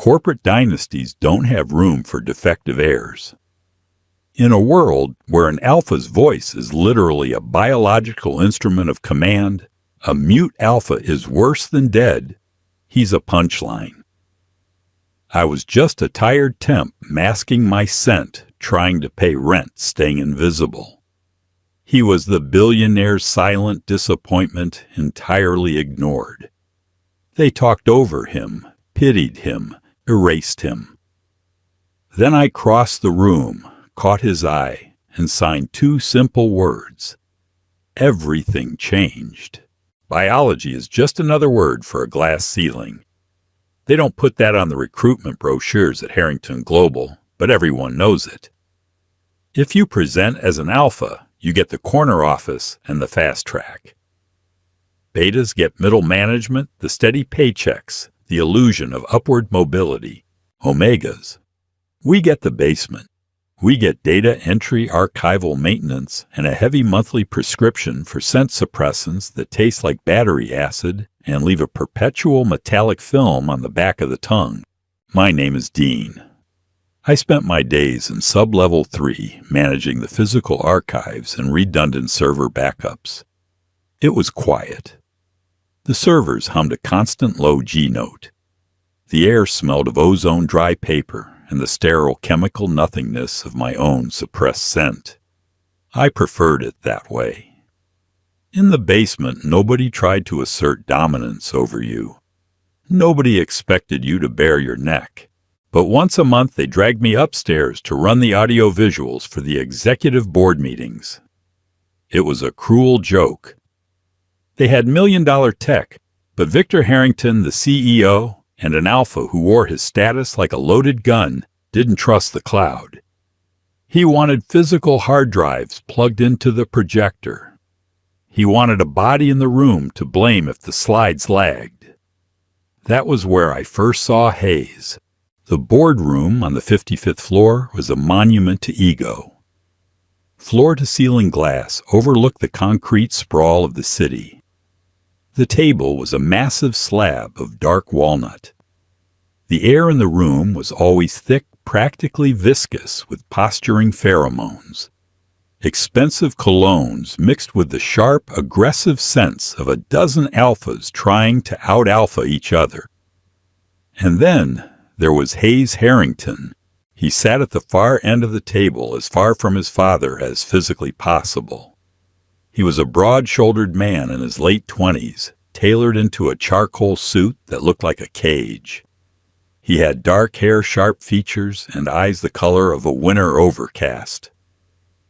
corporate dynasties don't have room for defective heirs. In a world where an alpha's voice is literally a biological instrument of command, a mute alpha is worse than dead. He's a punchline. I was just a tired temp masking my scent, trying to pay rent, staying invisible. He was the billionaire's silent disappointment, entirely ignored. They talked over him, pitied him, erased him. Then I crossed the room, caught his eye, and signed 2 simple words. Everything changed. Biology is just another word for a glass ceiling. They don't put that on the recruitment brochures at Harrington Global, but everyone knows it. If you present as an alpha, you get the corner office and the fast track. Betas get middle management, the steady paychecks, the illusion of upward mobility. Omegas, we get the basement. We get data entry, archival maintenance, and a heavy monthly prescription for scent suppressants that taste like battery acid and leave a perpetual metallic film on the back of the tongue. My name is Dean. I spent my days in Sub-Level 3 managing the physical archives and redundant server backups. It was quiet. The servers hummed a constant low G note. The air smelled of ozone dry paper and the sterile chemical nothingness of my own suppressed scent. I preferred it that way. In the basement, nobody tried to assert dominance over you. Nobody expected you to bare your neck. But once a month they dragged me upstairs to run the audio visuals for the executive board meetings. It was a cruel joke. They had million-dollar tech, but Victor Harrington, the CEO, and an alpha who wore his status like a loaded gun, didn't trust the cloud. He wanted physical hard drives plugged into the projector. He wanted a body in the room to blame if the slides lagged. That was where I first saw Hayes. The boardroom on the 55th floor was a monument to ego. Floor-to-ceiling glass overlooked the concrete sprawl of the city. The table was a massive slab of dark walnut. The air in the room was always thick, practically viscous, with posturing pheromones. Expensive colognes mixed with the sharp, aggressive scents of a dozen alphas trying to out-alpha each other. And then there was Hayes Harrington. He sat at the far end of the table, as far from his father as physically possible. He was a broad-shouldered man in his late 20s, tailored into a charcoal suit that looked like a cage. He had dark hair, sharp features, and eyes the color of a winter overcast.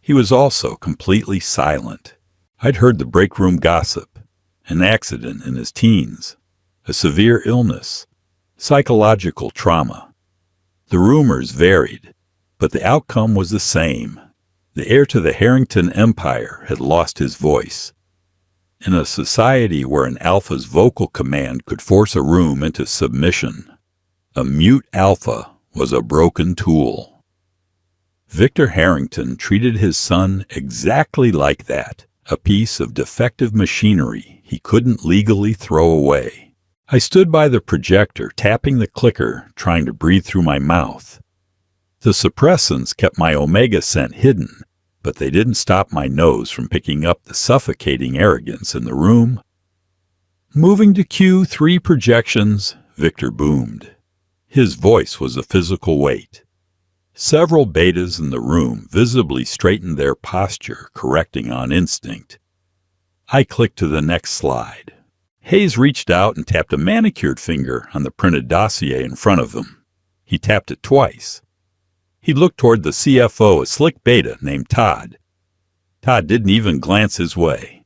He was also completely silent. I'd heard the break room gossip, an accident in his teens, a severe illness, psychological trauma. The rumors varied, but the outcome was the same. The heir to the Harrington Empire had lost his voice. In a society where an alpha's vocal command could force a room into submission, a mute alpha was a broken tool. Victor Harrington treated his son exactly like that, a piece of defective machinery he couldn't legally throw away. I stood by the projector, tapping the clicker, trying to breathe through my mouth. The suppressants kept my omega scent hidden, but they didn't stop my nose from picking up the suffocating arrogance in the room. Moving to cue 3 projections, Victor boomed. His voice was a physical weight. Several betas in the room visibly straightened their posture, correcting on instinct. I clicked to the next slide. Hayes reached out and tapped a manicured finger on the printed dossier in front of him. He tapped it twice. He looked toward the CFO, a slick beta named Todd. Todd didn't even glance his way.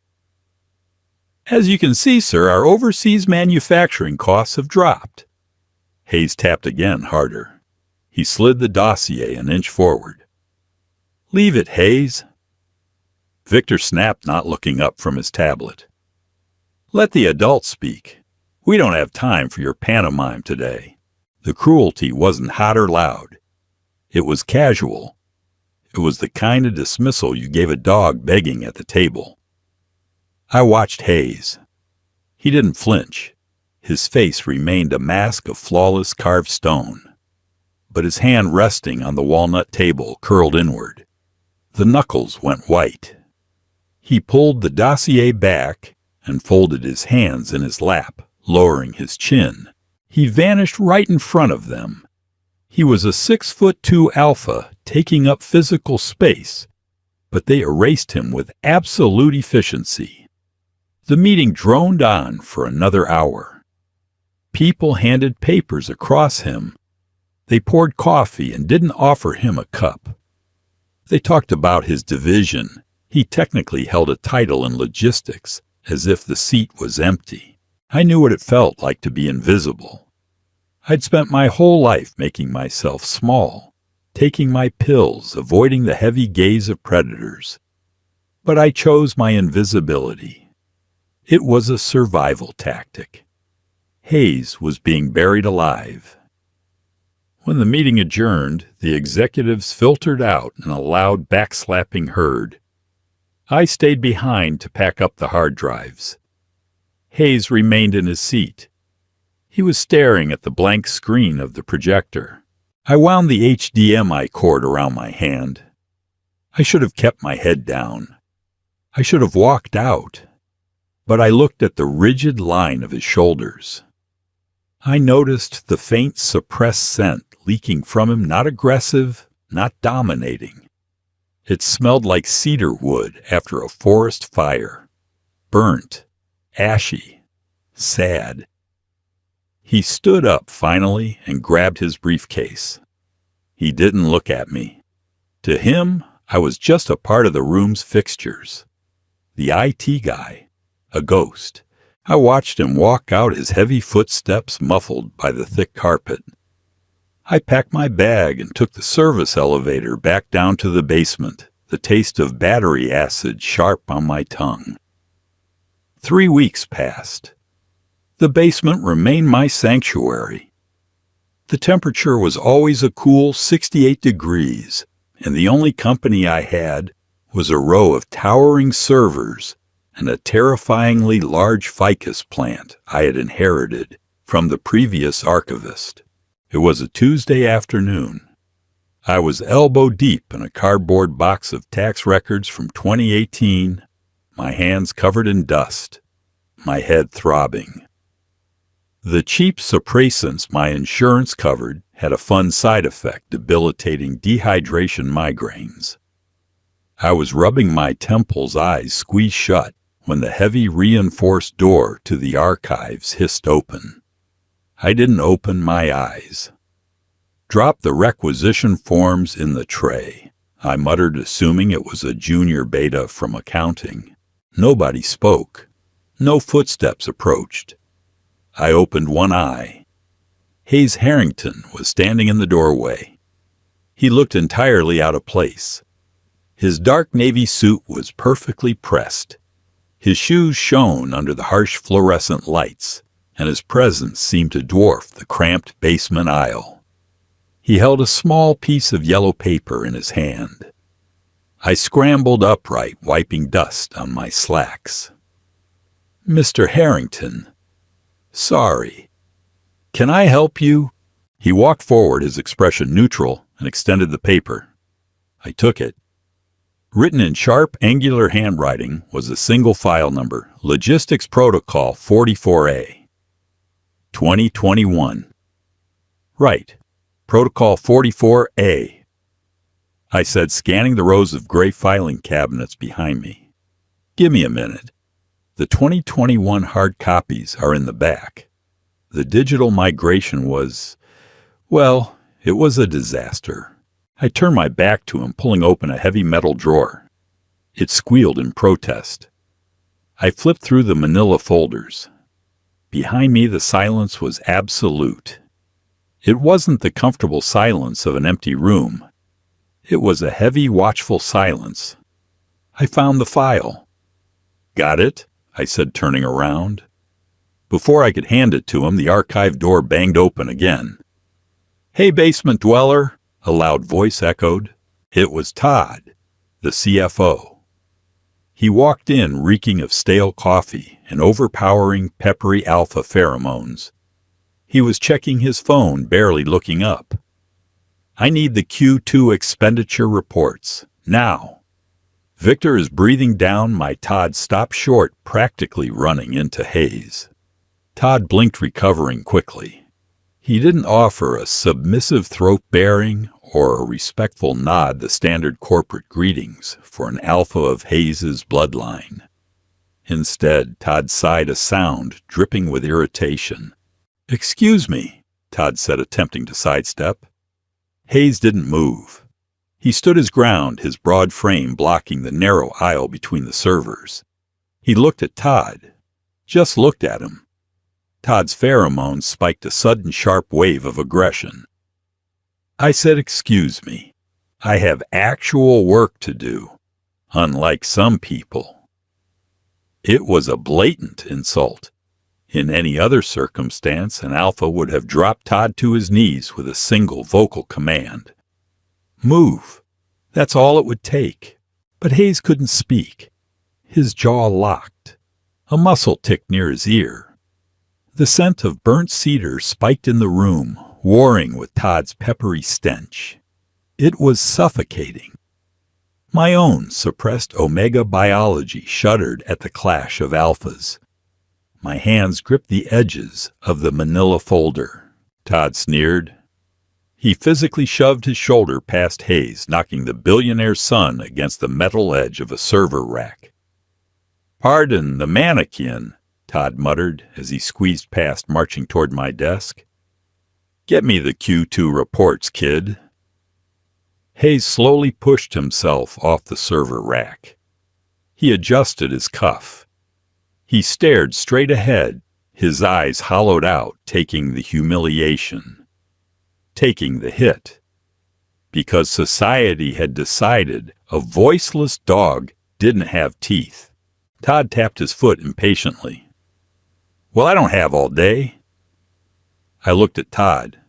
As you can see, sir, our overseas manufacturing costs have dropped. Hayes tapped again, harder. He slid the dossier an inch forward. Leave it, Hayes. Victor snapped, not looking up from his tablet. Let the adults speak. We don't have time for your pantomime today. The cruelty wasn't hot or loud. It was casual. It was the kind of dismissal you gave a dog begging at the table. I watched Hayes. He didn't flinch. His face remained a mask of flawless carved stone, but his hand resting on the walnut table curled inward. The knuckles went white. He pulled the dossier back and folded his hands in his lap, lowering his chin. He vanished right in front of them. He was a 6'2" alpha taking up physical space, but they erased him with absolute efficiency. The meeting droned on for another hour. People handed papers across him. They poured coffee and didn't offer him a cup. They talked about his division. He technically held a title in logistics, as if the seat was empty. I knew what it felt like to be invisible. I'd spent my whole life making myself small, taking my pills, avoiding the heavy gaze of predators. But I chose my invisibility. It was a survival tactic. Hayes was being buried alive. When the meeting adjourned, the executives filtered out in a loud backslapping herd. I stayed behind to pack up the hard drives. Hayes remained in his seat. He was staring at the blank screen of the projector. I wound the HDMI cord around my hand. I should have kept my head down. I should have walked out. But I looked at the rigid line of his shoulders. I noticed the faint suppressed scent leaking from him, not aggressive, not dominating. It smelled like cedar wood after a forest fire. Burnt, ashy, sad. He stood up finally and grabbed his briefcase. He didn't look at me. To him, I was just a part of the room's fixtures. The IT guy, a ghost. I watched him walk out, his heavy footsteps muffled by the thick carpet. I packed my bag and took the service elevator back down to the basement, the taste of battery acid sharp on my tongue. 3 weeks passed. The basement remained my sanctuary. The temperature was always a cool 68 degrees, and the only company I had was a row of towering servers and a terrifyingly large ficus plant I had inherited from the previous archivist. It was a Tuesday afternoon. I was elbow deep in a cardboard box of tax records from 2018, my hands covered in dust, my head throbbing. The cheap suppressants my insurance covered had a fun side effect, debilitating dehydration migraines. I was rubbing my temples, eyes squeezed shut, when the heavy reinforced door to the archives hissed open. I didn't open my eyes. Drop the requisition forms in the tray, I muttered, assuming it was a junior beta from accounting. Nobody spoke. No footsteps approached. I opened one eye. Hayes Harrington was standing in the doorway. He looked entirely out of place. His dark navy suit was perfectly pressed. His shoes shone under the harsh fluorescent lights, and his presence seemed to dwarf the cramped basement aisle. He held a small piece of yellow paper in his hand. I scrambled upright, wiping dust on my slacks. "Mr. Harrington, sorry. Can I help you?" He walked forward, his expression neutral, and extended the paper. I took it. Written in sharp, angular handwriting was a single file number, Logistics Protocol 44A. 2021. Right. Protocol 44A. I said, scanning the rows of gray filing cabinets behind me. "Give me a minute. The 2021 hard copies are in the back. The digital migration was, well, it was a disaster." I turned my back to him, pulling open a heavy metal drawer. It squealed in protest. I flipped through the manila folders. Behind me, the silence was absolute. It wasn't the comfortable silence of an empty room. It was a heavy, watchful silence. I found the file. "Got it?" I said, turning around. Before I could hand it to him, the archive door banged open again. "Hey, basement dweller," a loud voice echoed. It was Todd, the CFO. He walked in reeking of stale coffee and overpowering peppery alpha pheromones. He was checking his phone, barely looking up. "I need the Q2 expenditure reports, now." Victor is breathing down my Todd stopped short, practically running into Hayes. Todd blinked, recovering quickly. He didn't offer a submissive throat-baring or a respectful nod, the standard corporate greetings for an alpha of Hayes's bloodline. Instead, Todd sighed a sound dripping with irritation. "Excuse me," Todd said, attempting to sidestep. Hayes didn't move. He stood his ground, his broad frame blocking the narrow aisle between the servers. He looked at Todd. Just looked at him. Todd's pheromones spiked a sudden sharp wave of aggression. "I said excuse me. I have actual work to do, unlike some people." It was a blatant insult. In any other circumstance, an alpha would have dropped Todd to his knees with a single vocal command. "Move." That's all it would take. But Hayes couldn't speak. His jaw locked. A muscle ticked near his ear. The scent of burnt cedar spiked in the room, warring with Todd's peppery stench. It was suffocating. My own suppressed omega biology shuddered at the clash of alphas. My hands gripped the edges of the manila folder. Todd sneered. He physically shoved his shoulder past Hayes, knocking the billionaire's son against the metal edge of a server rack. "Pardon the mannequin," Todd muttered as he squeezed past, marching toward my desk. "Get me the Q2 reports, kid." Hayes slowly pushed himself off the server rack. He adjusted his cuff. He stared straight ahead, his eyes hollowed out, taking the humiliation, taking the hit. Because society had decided a voiceless dog didn't have teeth. Todd tapped his foot impatiently. "Well, I don't have all day." I looked at Todd.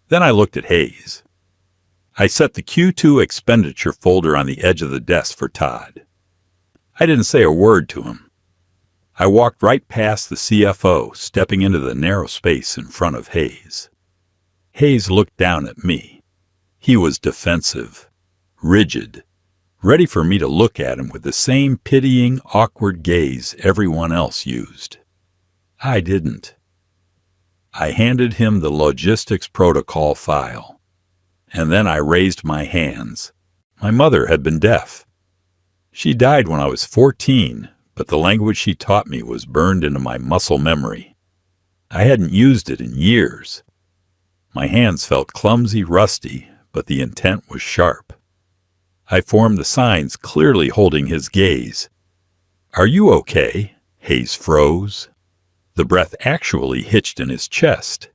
Then I looked at Hayes. I set the Q2 expenditure folder on the edge of the desk for Todd. I didn't say a word to him. I walked right past the CFO, stepping into the narrow space in front of Hayes. Hayes looked down at me. He was defensive, rigid, ready for me to look at him with the same pitying, awkward gaze everyone else used. I didn't. I handed him the logistics protocol file, and then I raised my hands. My mother had been deaf. She died when I was 14, but the language she taught me was burned into my muscle memory. I hadn't used it in years. My hands felt clumsy, rusty, but the intent was sharp. I formed the signs, clearly holding his gaze. "Are you okay?" Hayes froze. The breath actually hitched in his chest.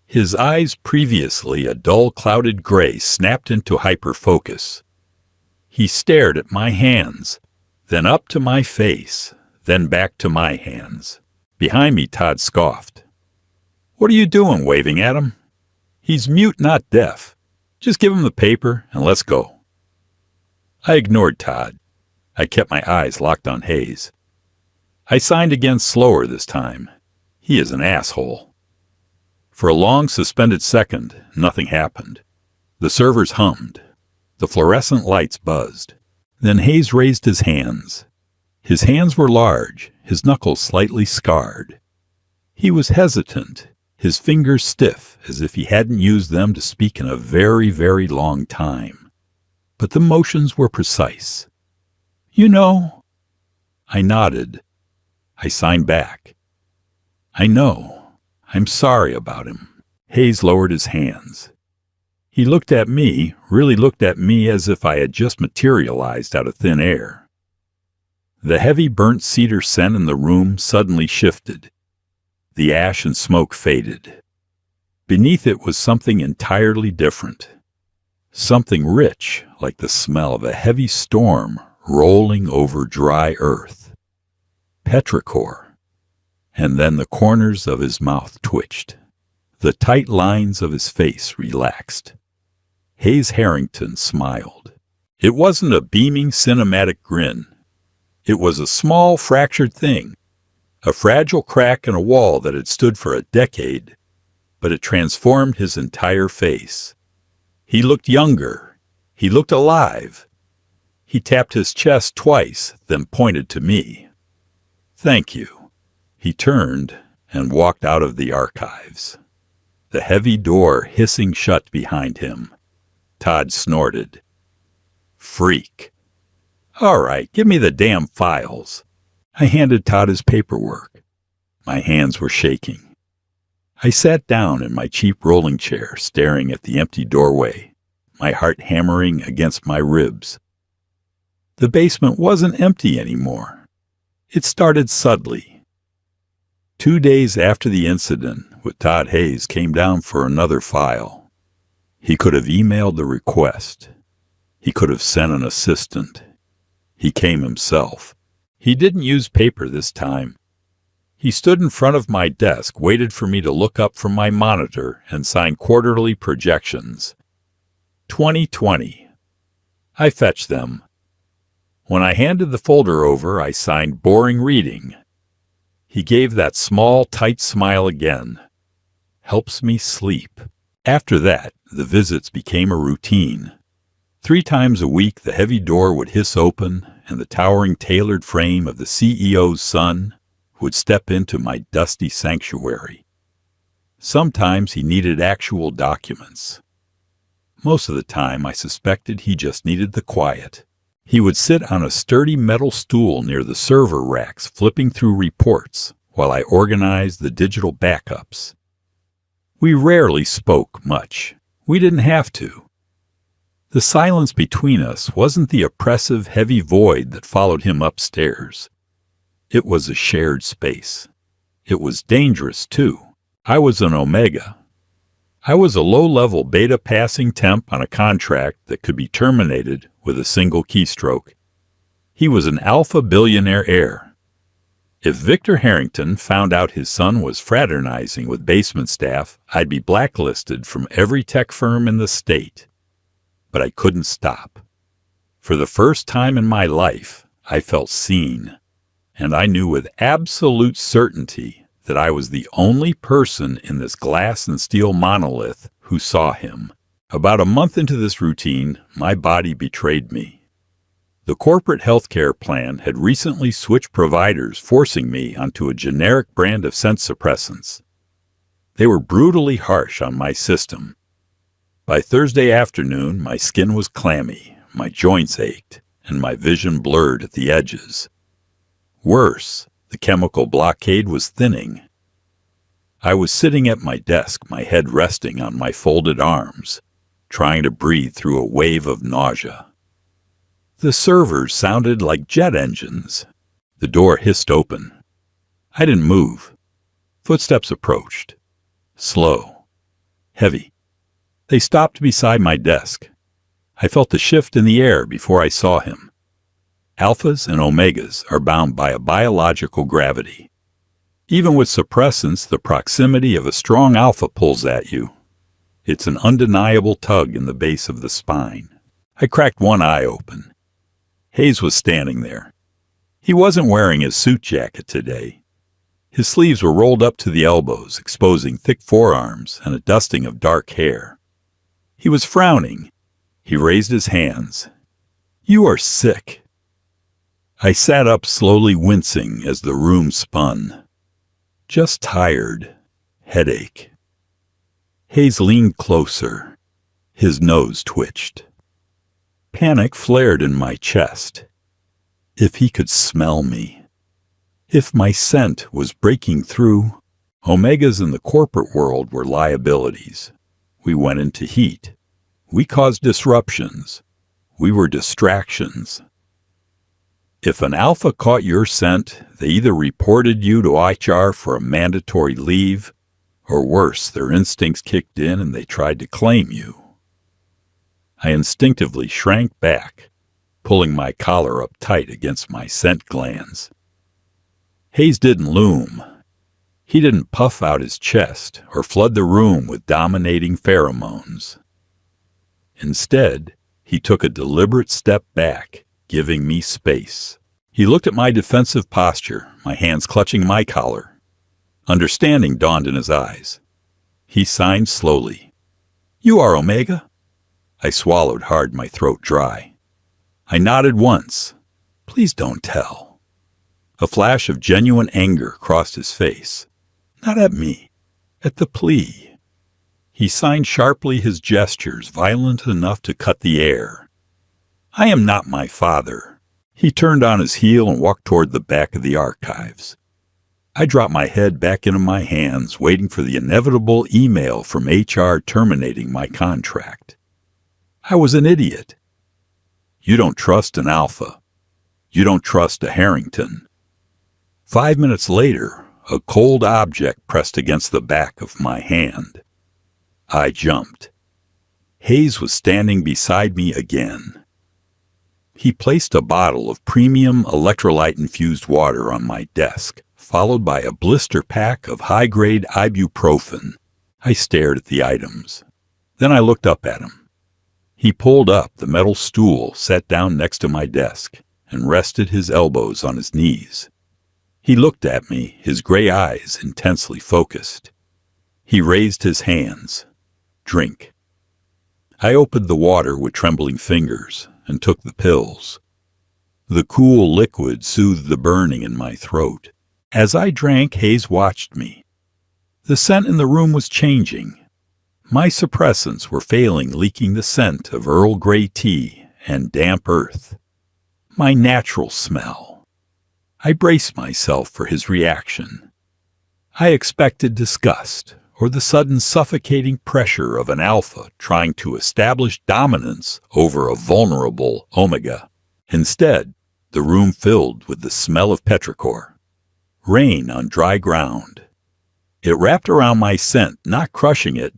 His eyes, previously a dull, clouded gray, snapped into hyperfocus. He stared at my hands, then up to my face, then back to my hands. Behind me, Todd scoffed. "What are you doing, waving at him? He's mute, not deaf. Just give him the paper and let's go." I ignored Todd. I kept my eyes locked on Hayes. I signed again, slower this time. He is an asshole. For a long, suspended second, nothing happened. The servers hummed. The fluorescent lights buzzed. Then Hayes raised his hands. His hands were large, his knuckles slightly scarred. He was hesitant, his fingers stiff, as if he hadn't used them to speak in a very, very long time. But the motions were precise. "You know." I nodded. I signed back. "I know. I'm sorry about him." Hayes lowered his hands. He looked at me, really looked at me as if I had just materialized out of thin air. The heavy burnt cedar scent in the room suddenly shifted. The ash and smoke faded. Beneath it was something entirely different. Something rich, like the smell of a heavy storm rolling over dry earth. Petrichor. And then the corners of his mouth twitched. The tight lines of his face relaxed. Hayes Harrington smiled. It wasn't a beaming cinematic grin. It was a small, fractured thing, a fragile crack in a wall that had stood for a decade, but it transformed his entire face. He looked younger. He looked alive. He tapped his chest twice, then pointed to me. "Thank you." He turned and walked out of the archives, the heavy door hissing shut behind him. Todd snorted. "Freak. All right, give me the damn files." I handed Todd his paperwork. My hands were shaking. I sat down in my cheap rolling chair, staring at the empty doorway, my heart hammering against my ribs. The basement wasn't empty anymore. It started subtly. 2 days after the incident with Todd Hayes came down for another file. He could have emailed the request. He could have sent an assistant. He came himself. He didn't use paper this time. He stood in front of my desk, waited for me to look up from my monitor and sign quarterly projections. 2020. I fetched them. When I handed the folder over, I signed boring reading. He gave that small, tight smile again. Helps me sleep. After that, the visits became a routine. 3 times a week, the heavy door would hiss open, and the towering tailored frame of the CEO's son would step into my dusty sanctuary. Sometimes he needed actual documents. Most of the time, I suspected he just needed the quiet. He would sit on a sturdy metal stool near the server racks, flipping through reports while I organized the digital backups. We rarely spoke much. We didn't have to. The silence between us wasn't the oppressive, heavy void that followed him upstairs. It was a shared space. It was dangerous, too. I was an Omega. I was a low-level beta passing temp on a contract that could be terminated with a single keystroke. He was an alpha billionaire heir. If Victor Harrington found out his son was fraternizing with basement staff, I'd be blacklisted from every tech firm in the state. But I couldn't stop. For the first time in my life, I felt seen, and I knew with absolute certainty that I was the only person in this glass and steel monolith who saw him. About a month into this routine, my body betrayed me. The corporate healthcare plan had recently switched providers, forcing me onto a generic brand of scent suppressants. They were brutally harsh on my system. By Thursday afternoon, my skin was clammy, my joints ached, and my vision blurred at the edges. Worse, the chemical blockade was thinning. I was sitting at my desk, my head resting on my folded arms, trying to breathe through a wave of nausea. The servers sounded like jet engines. The door hissed open. I didn't move. Footsteps approached. Slow. Heavy. They stopped beside my desk. I felt the shift in the air before I saw him. Alphas and omegas are bound by a biological gravity. Even with suppressants, the proximity of a strong alpha pulls at you. It's an undeniable tug in the base of the spine. I cracked one eye open. Hayes was standing there. He wasn't wearing his suit jacket today. His sleeves were rolled up to the elbows, exposing thick forearms and a dusting of dark hair. He was frowning. He raised his hands. "You are sick." I sat up, slowly wincing as the room spun. "Just tired. Headache." Hayes leaned closer. His nose twitched. Panic flared in my chest. If he could smell me. If my scent was breaking through. Omegas in the corporate world were liabilities. We went into heat. We caused disruptions. We were distractions. If an alpha caught your scent, they either reported you to HR for a mandatory leave, or worse, their instincts kicked in and they tried to claim you. I instinctively shrank back, pulling my collar up tight against my scent glands. Hayes didn't loom. He didn't puff out his chest or flood the room with dominating pheromones. Instead, he took a deliberate step back, giving me space. He looked at my defensive posture, my hands clutching my collar. Understanding dawned in his eyes. He signed slowly. "You are Omega?" I swallowed hard, my throat dry. I nodded once. "Please don't tell." A flash of genuine anger crossed his face. Not at me, at the plea. He signed sharply, his gestures violent enough to cut the air. "I am not my father." He turned on his heel and walked toward the back of the archives. I dropped my head back into my hands, waiting for the inevitable email from HR terminating my contract. I was an idiot. You don't trust an alpha. You don't trust a Harrington. 5 minutes later, a cold object pressed against the back of my hand. I jumped. Hayes was standing beside me again. He placed a bottle of premium electrolyte-infused water on my desk, followed by a blister pack of high-grade ibuprofen. I stared at the items. Then I looked up at him. He pulled up the metal stool, sat down next to my desk, and rested his elbows on his knees. He looked at me, his gray eyes intensely focused. He raised his hands. "Drink." I opened the water with trembling fingers and took the pills. The cool liquid soothed the burning in my throat. As I drank, Hayes watched me. The scent in the room was changing. My suppressants were failing, leaking the scent of Earl Grey tea and damp earth. My natural smell. I braced myself for his reaction. I expected disgust, or the sudden suffocating pressure of an alpha trying to establish dominance over a vulnerable omega. Instead, the room filled with the smell of petrichor. Rain on dry ground. It wrapped around my scent, not crushing it,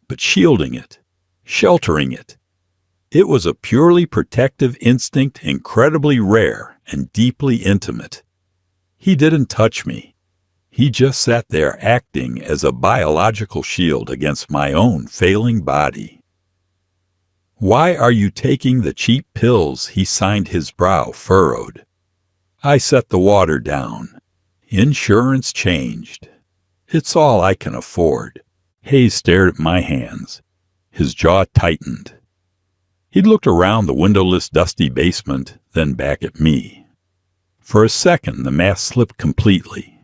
but shielding it, sheltering it. It was a purely protective instinct, incredibly rare and deeply intimate. He didn't touch me. He just sat there acting as a biological shield against my own failing body. "Why are you taking the cheap pills?" He signed, his brow furrowed. I set the water down. Insurance changed. It's all I can afford. Hayes stared at my hands. His jaw tightened. He looked around the windowless, dusty basement, then back at me. For a second, the mask slipped completely.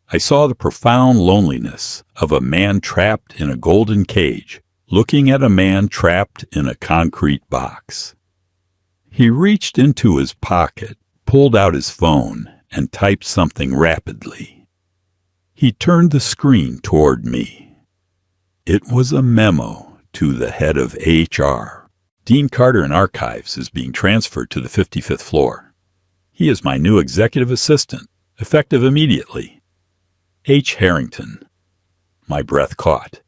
I saw the profound loneliness of a man trapped in a golden cage, looking at a man trapped in a concrete box. He reached into his pocket, pulled out his phone, and typed something rapidly. He turned the screen toward me. It was a memo to the head of HR. "Dean Carter in Archives is being transferred to the 55th floor. He is my new executive assistant, effective immediately. H. Harrington." My breath caught.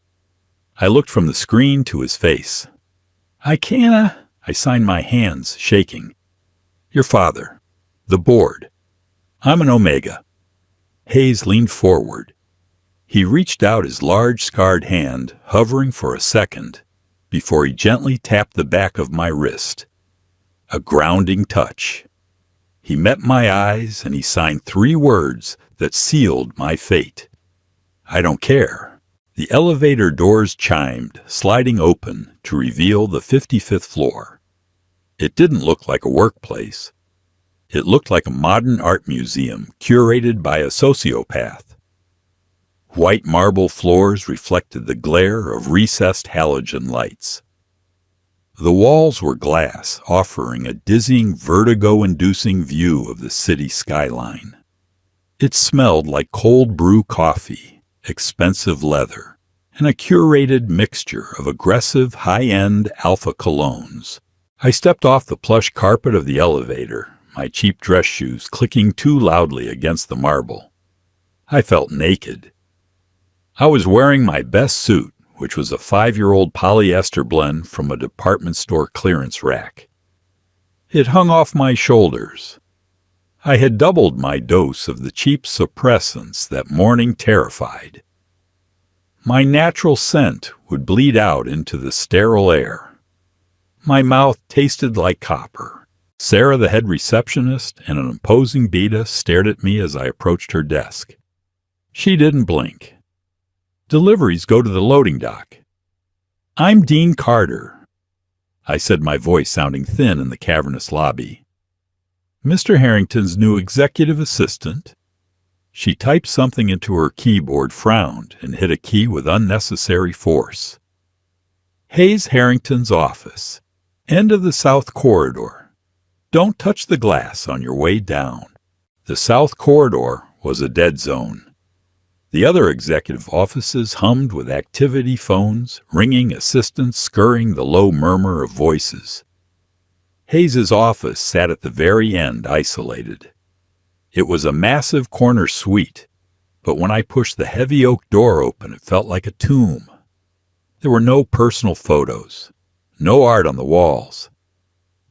I looked from the screen to his face. I signed, my hands shaking. "Your father. The board. I'm an Omega." Hayes leaned forward. He reached out his large, scarred hand, hovering for a second, before he gently tapped the back of my wrist. A grounding touch. He met my eyes, and he signed 3 words that sealed my fate. "I don't care." The elevator doors chimed, sliding open to reveal the 55th floor. It didn't look like a workplace. It looked like a modern art museum curated by a sociopath. White marble floors reflected the glare of recessed halogen lights. The walls were glass, offering a dizzying, vertigo-inducing view of the city skyline. It smelled like cold brew coffee, expensive leather, and a curated mixture of aggressive, high-end alpha colognes. I stepped off the plush carpet of the elevator, my cheap dress shoes clicking too loudly against the marble. I felt naked. I was wearing my best suit, which was a 5-year-old polyester blend from a department store clearance rack. It hung off my shoulders. I had doubled my dose of the cheap suppressants that morning terrified. My natural scent would bleed out into the sterile air. My mouth tasted like copper, Sarah, the head receptionist, and an imposing beta stared at me as I approached her desk. She didn't blink. "Deliveries go to the loading dock." "I'm Dean Carter," I said, my voice sounding thin in the cavernous lobby. "Mr. Harrington's new executive assistant." She typed something into her keyboard, frowned, and hit a key with unnecessary force. "Hayes Harrington's office. End of the South Corridor. Don't touch the glass on your way down." The South Corridor was a dead zone. The other executive offices hummed with activity phones, ringing assistants scurrying the low murmur of voices. Hayes's office sat at the very end, isolated. It was a massive corner suite, but when I pushed the heavy oak door open, it felt like a tomb. There were no personal photos, no art on the walls.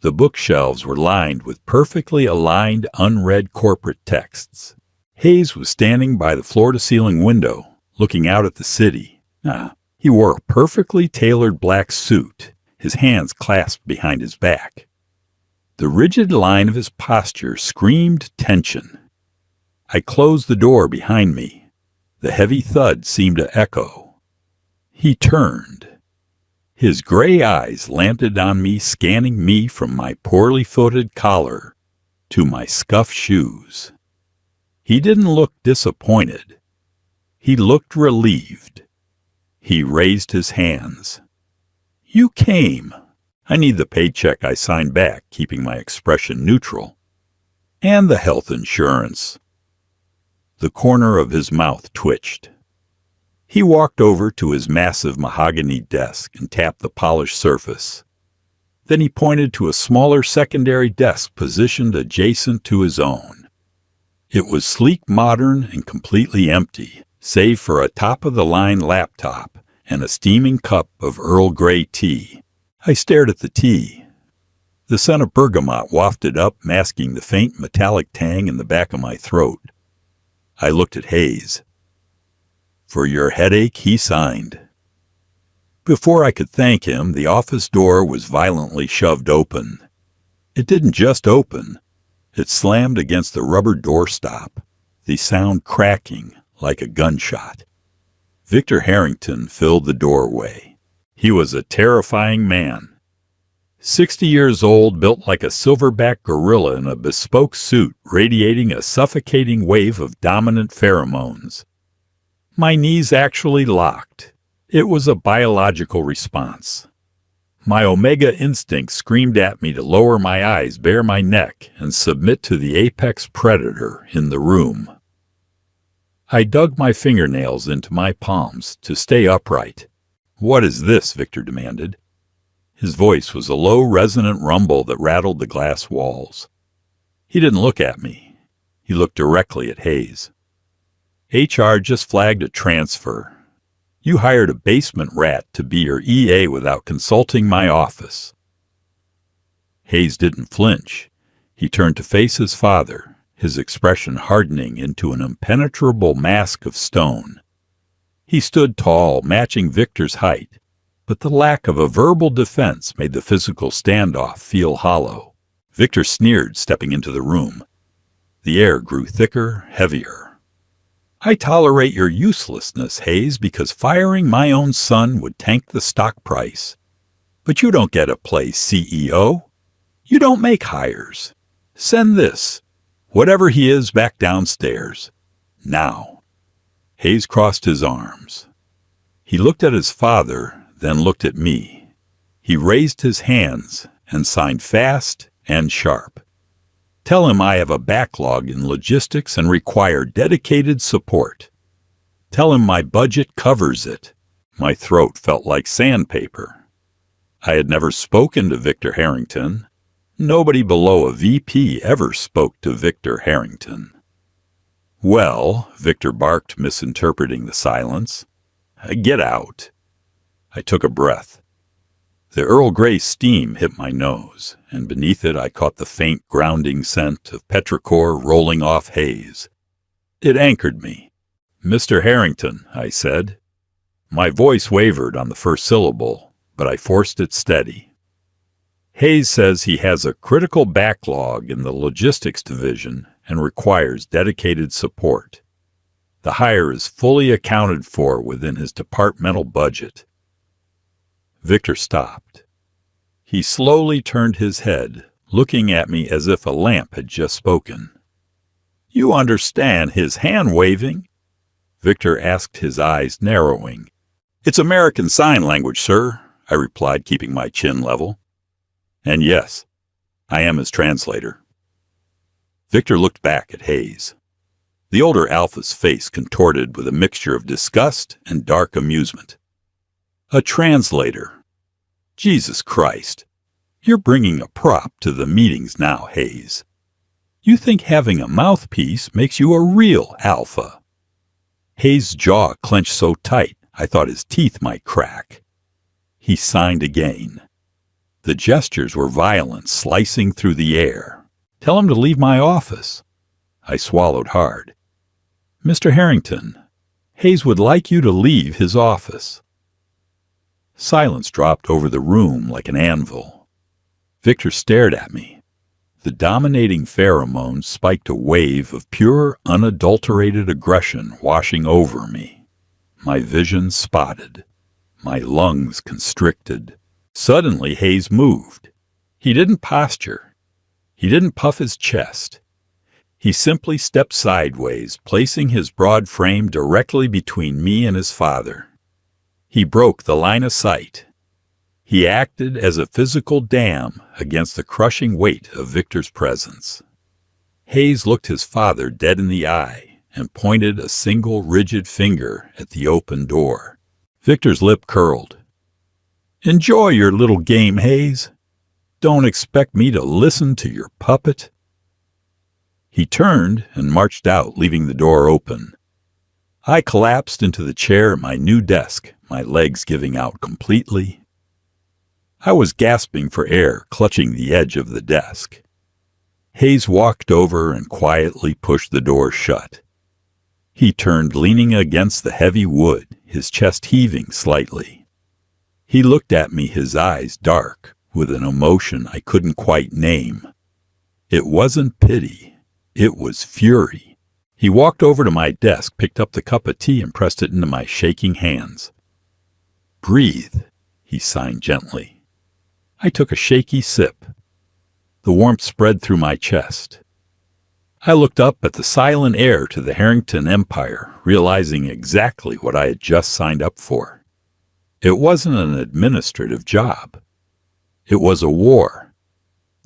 The bookshelves were lined with perfectly aligned, unread corporate texts. Hayes was standing by the floor-to-ceiling window, looking out at the city. He wore a perfectly tailored black suit, his hands clasped behind his back. The rigid line of his posture screamed tension. I closed the door behind me. The heavy thud seemed to echo. He turned. His gray eyes landed on me, scanning me from my poorly footed collar to my scuffed shoes. He didn't look disappointed. He looked relieved. He raised his hands. "You came." I need the paycheck, I signed back, keeping my expression neutral. "And the health insurance." The corner of his mouth twitched. He walked over to his massive mahogany desk and tapped the polished surface. Then he pointed to a smaller secondary desk positioned adjacent to his own. It was sleek, modern, and completely empty, save for a top-of-the-line laptop and a steaming cup of Earl Grey tea. I stared at the tea. The scent of bergamot wafted up, masking the faint metallic tang in the back of my throat. I looked at Hayes. "For your headache," he signed. Before I could thank him, the office door was violently shoved open. It didn't just open. It slammed against the rubber doorstop, the sound cracking like a gunshot. Victor Harrington filled the doorway. He was a terrifying man. 60 years old, built like a silverback gorilla in a bespoke suit, radiating a suffocating wave of dominant pheromones. My knees actually locked. It was a biological response. My omega instinct screamed at me to lower my eyes, bare my neck, and submit to the apex predator in the room. I dug my fingernails into my palms to stay upright. "What is this?" Victor demanded. His voice was a low, resonant rumble that rattled the glass walls. He didn't look at me. He looked directly at Hayes. "HR just flagged a transfer. You hired a basement rat to be your EA without consulting my office." Hayes didn't flinch. He turned to face his father, his expression hardening into an impenetrable mask of stone. He stood tall, matching Victor's height, but the lack of a verbal defense made the physical standoff feel hollow. Victor sneered, stepping into the room. The air grew thicker, heavier. "I tolerate your uselessness, Hayes, because firing my own son would tank the stock price. But you don't get to play CEO. You don't make hires. Send this, whatever he is, back downstairs. Now." Hayes crossed his arms. He looked at his father, then looked at me. He raised his hands and signed fast and sharp. "Tell him I have a backlog in logistics and require dedicated support. Tell him my budget covers it." My throat felt like sandpaper. I had never spoken to Victor Harrington. Nobody below a VP ever spoke to Victor Harrington. "Well," Victor barked, misinterpreting the silence. "Get out." I took a breath. The Earl Grey steam hit my nose, and beneath it I caught the faint, grounding scent of petrichor rolling off Hayes. It anchored me. "Mr. Harrington," I said. My voice wavered on the first syllable, but I forced it steady. Hayes says he has a critical backlog in the logistics division and requires dedicated support. The hire is fully accounted for within his departmental budget. Victor stopped. He slowly turned his head, looking at me as if a lamp had just spoken. "You understand his hand-waving?" Victor asked, his eyes narrowing. "It's American Sign Language, sir," I replied, keeping my chin level. "And yes, I am his translator." Victor looked back at Hayes. The older Alpha's face contorted with a mixture of disgust and dark amusement. "A translator? Jesus Christ! You're bringing a prop to the meetings now, Hayes. You think having a mouthpiece makes you a real Alpha." Hayes' jaw clenched so tight I thought his teeth might crack. He signed again. The gestures were violent, slicing through the air. "Tell him to leave my office." I swallowed hard. "Mr. Harrington, Hayes would like you to leave his office." Silence dropped over the room like an anvil. Victor stared at me. The dominating pheromones spiked a wave of pure, unadulterated aggression washing over me. My vision spotted. My lungs constricted. Suddenly, Hayes moved. He didn't posture. He didn't puff his chest. He simply stepped sideways, placing his broad frame directly between me and his father. He broke the line of sight. He acted as a physical dam against the crushing weight of Victor's presence. Hayes looked his father dead in the eye and pointed a single rigid finger at the open door. Victor's lip curled. "Enjoy your little game, Hayes. Don't expect me to listen to your puppet." He turned and marched out, leaving the door open. I collapsed into the chair at my new desk, my legs giving out completely. I was gasping for air, clutching the edge of the desk. Hayes walked over and quietly pushed the door shut. He turned, leaning against the heavy wood, his chest heaving slightly. He looked at me, his eyes dark, with an emotion I couldn't quite name. It wasn't pity. It was fury. He walked over to my desk, picked up the cup of tea, and pressed it into my shaking hands. "Breathe," he signed gently. I took a shaky sip. The warmth spread through my chest. I looked up at the silent heir to the Harrington Empire, realizing exactly what I had just signed up for. It wasn't an administrative job. It was a war.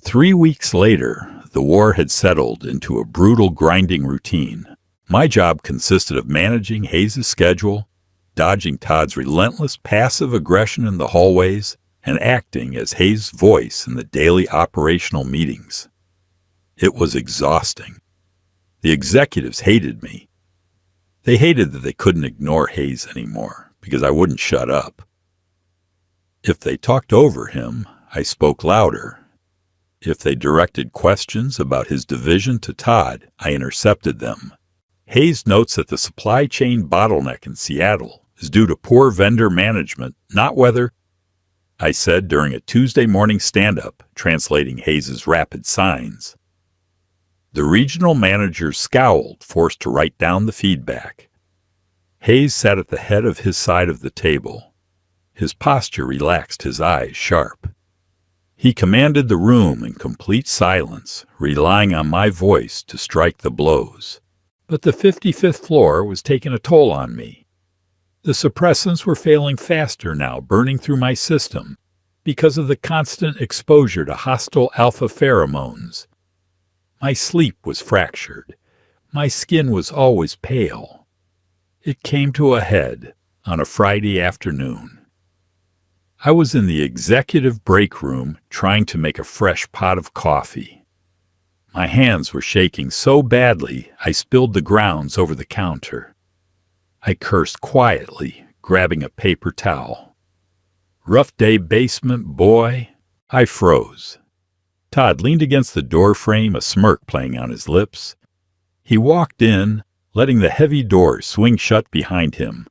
3 weeks later, the war had settled into a brutal, grinding routine. My job consisted of managing Hayes' schedule, dodging Todd's relentless passive aggression in the hallways, and acting as Hayes' voice in the daily operational meetings. It was exhausting. The executives hated me. They hated that they couldn't ignore Hayes anymore, because I wouldn't shut up. If they talked over him, I spoke louder. If they directed questions about his division to Todd, I intercepted them. Hayes notes that the supply chain bottleneck in Seattle is due to poor vendor management, not weather, I said during a Tuesday morning stand-up, translating Hayes' rapid signs. The regional manager scowled, forced to write down the feedback. Hayes sat at the head of his side of the table. His posture relaxed, his eyes sharp. He commanded the room in complete silence, relying on my voice to strike the blows. But the 55th floor was taking a toll on me. The suppressants were failing faster now, burning through my system, because of the constant exposure to hostile alpha pheromones. My sleep was fractured. My skin was always pale. It came to a head on a Friday afternoon. I was in the executive break room trying to make a fresh pot of coffee. My hands were shaking so badly I spilled the grounds over the counter. I cursed quietly, grabbing a paper towel. "Rough day, basement boy." I froze. Todd leaned against the door frame, a smirk playing on his lips. He walked in, letting the heavy door swing shut behind him.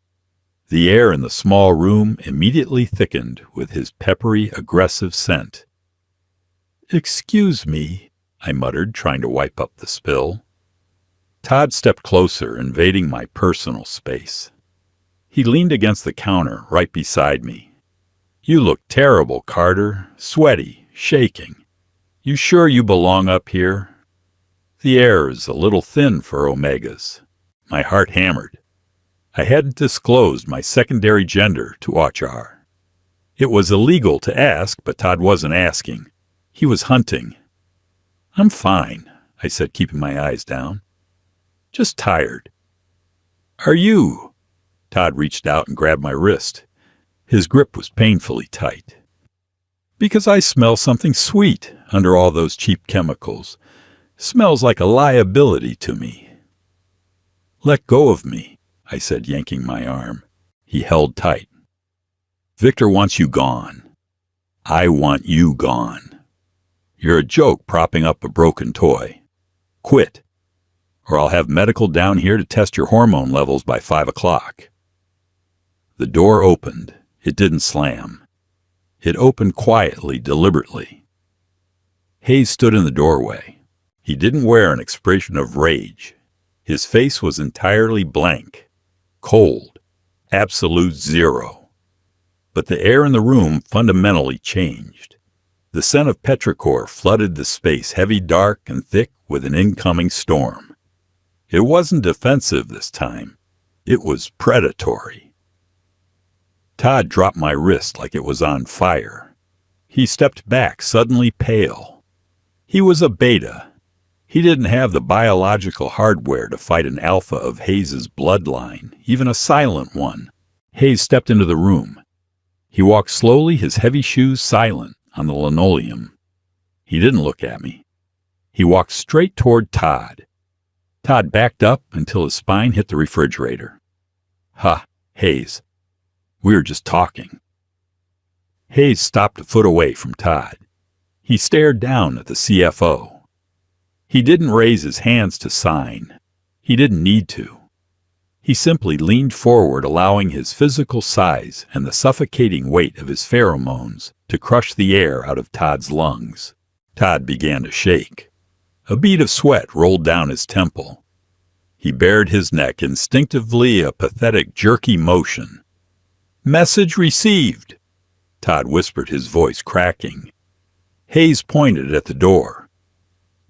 The air in the small room immediately thickened with his peppery, aggressive scent. "Excuse me," I muttered, trying to wipe up the spill. Todd stepped closer, invading my personal space. He leaned against the counter right beside me. "You look terrible, Carter. Sweaty, shaking. You sure you belong up here?" The air is a little thin for Omegas. My heart hammered. I hadn't disclosed my secondary gender to Ochar. It was illegal to ask, but Todd wasn't asking. He was hunting. "I'm fine," I said, keeping my eyes down. "Just tired." "Are you?" Todd reached out and grabbed my wrist. His grip was painfully tight. "Because I smell something sweet under all those cheap chemicals. Smells like a liability to me." "Let go of me," I said, yanking my arm. He held tight. "Victor wants you gone. I want you gone. You're a joke propping up a broken toy. Quit, or I'll have medical down here to test your hormone levels by 5 o'clock. The door opened. It didn't slam. It opened quietly, deliberately. Hayes stood in the doorway. He didn't wear an expression of rage. His face was entirely blank, cold, absolute zero. But the air in the room fundamentally changed. The scent of petrichor flooded the space, heavy, dark, and thick with an incoming storm. It wasn't defensive this time. It was predatory. Todd dropped my wrist like it was on fire. He stepped back, suddenly pale. He was a beta. He didn't have the biological hardware to fight an alpha of Hayes's bloodline, even a silent one. Hayes stepped into the room. He walked slowly, his heavy shoes silent, on the linoleum. He didn't look at me. He walked straight toward Todd. Todd backed up until his spine hit the refrigerator. "Ha, Hayes. We were just talking." Hayes stopped a foot away from Todd. He stared down at the CFO. He didn't raise his hands to sign. He didn't need to. He simply leaned forward, allowing his physical size and the suffocating weight of his pheromones to crush the air out of Todd's lungs. Todd began to shake. A bead of sweat rolled down his temple. He bared his neck, instinctively a pathetic, jerky motion. "Message received," Todd whispered, his voice cracking. Hayes pointed at the door.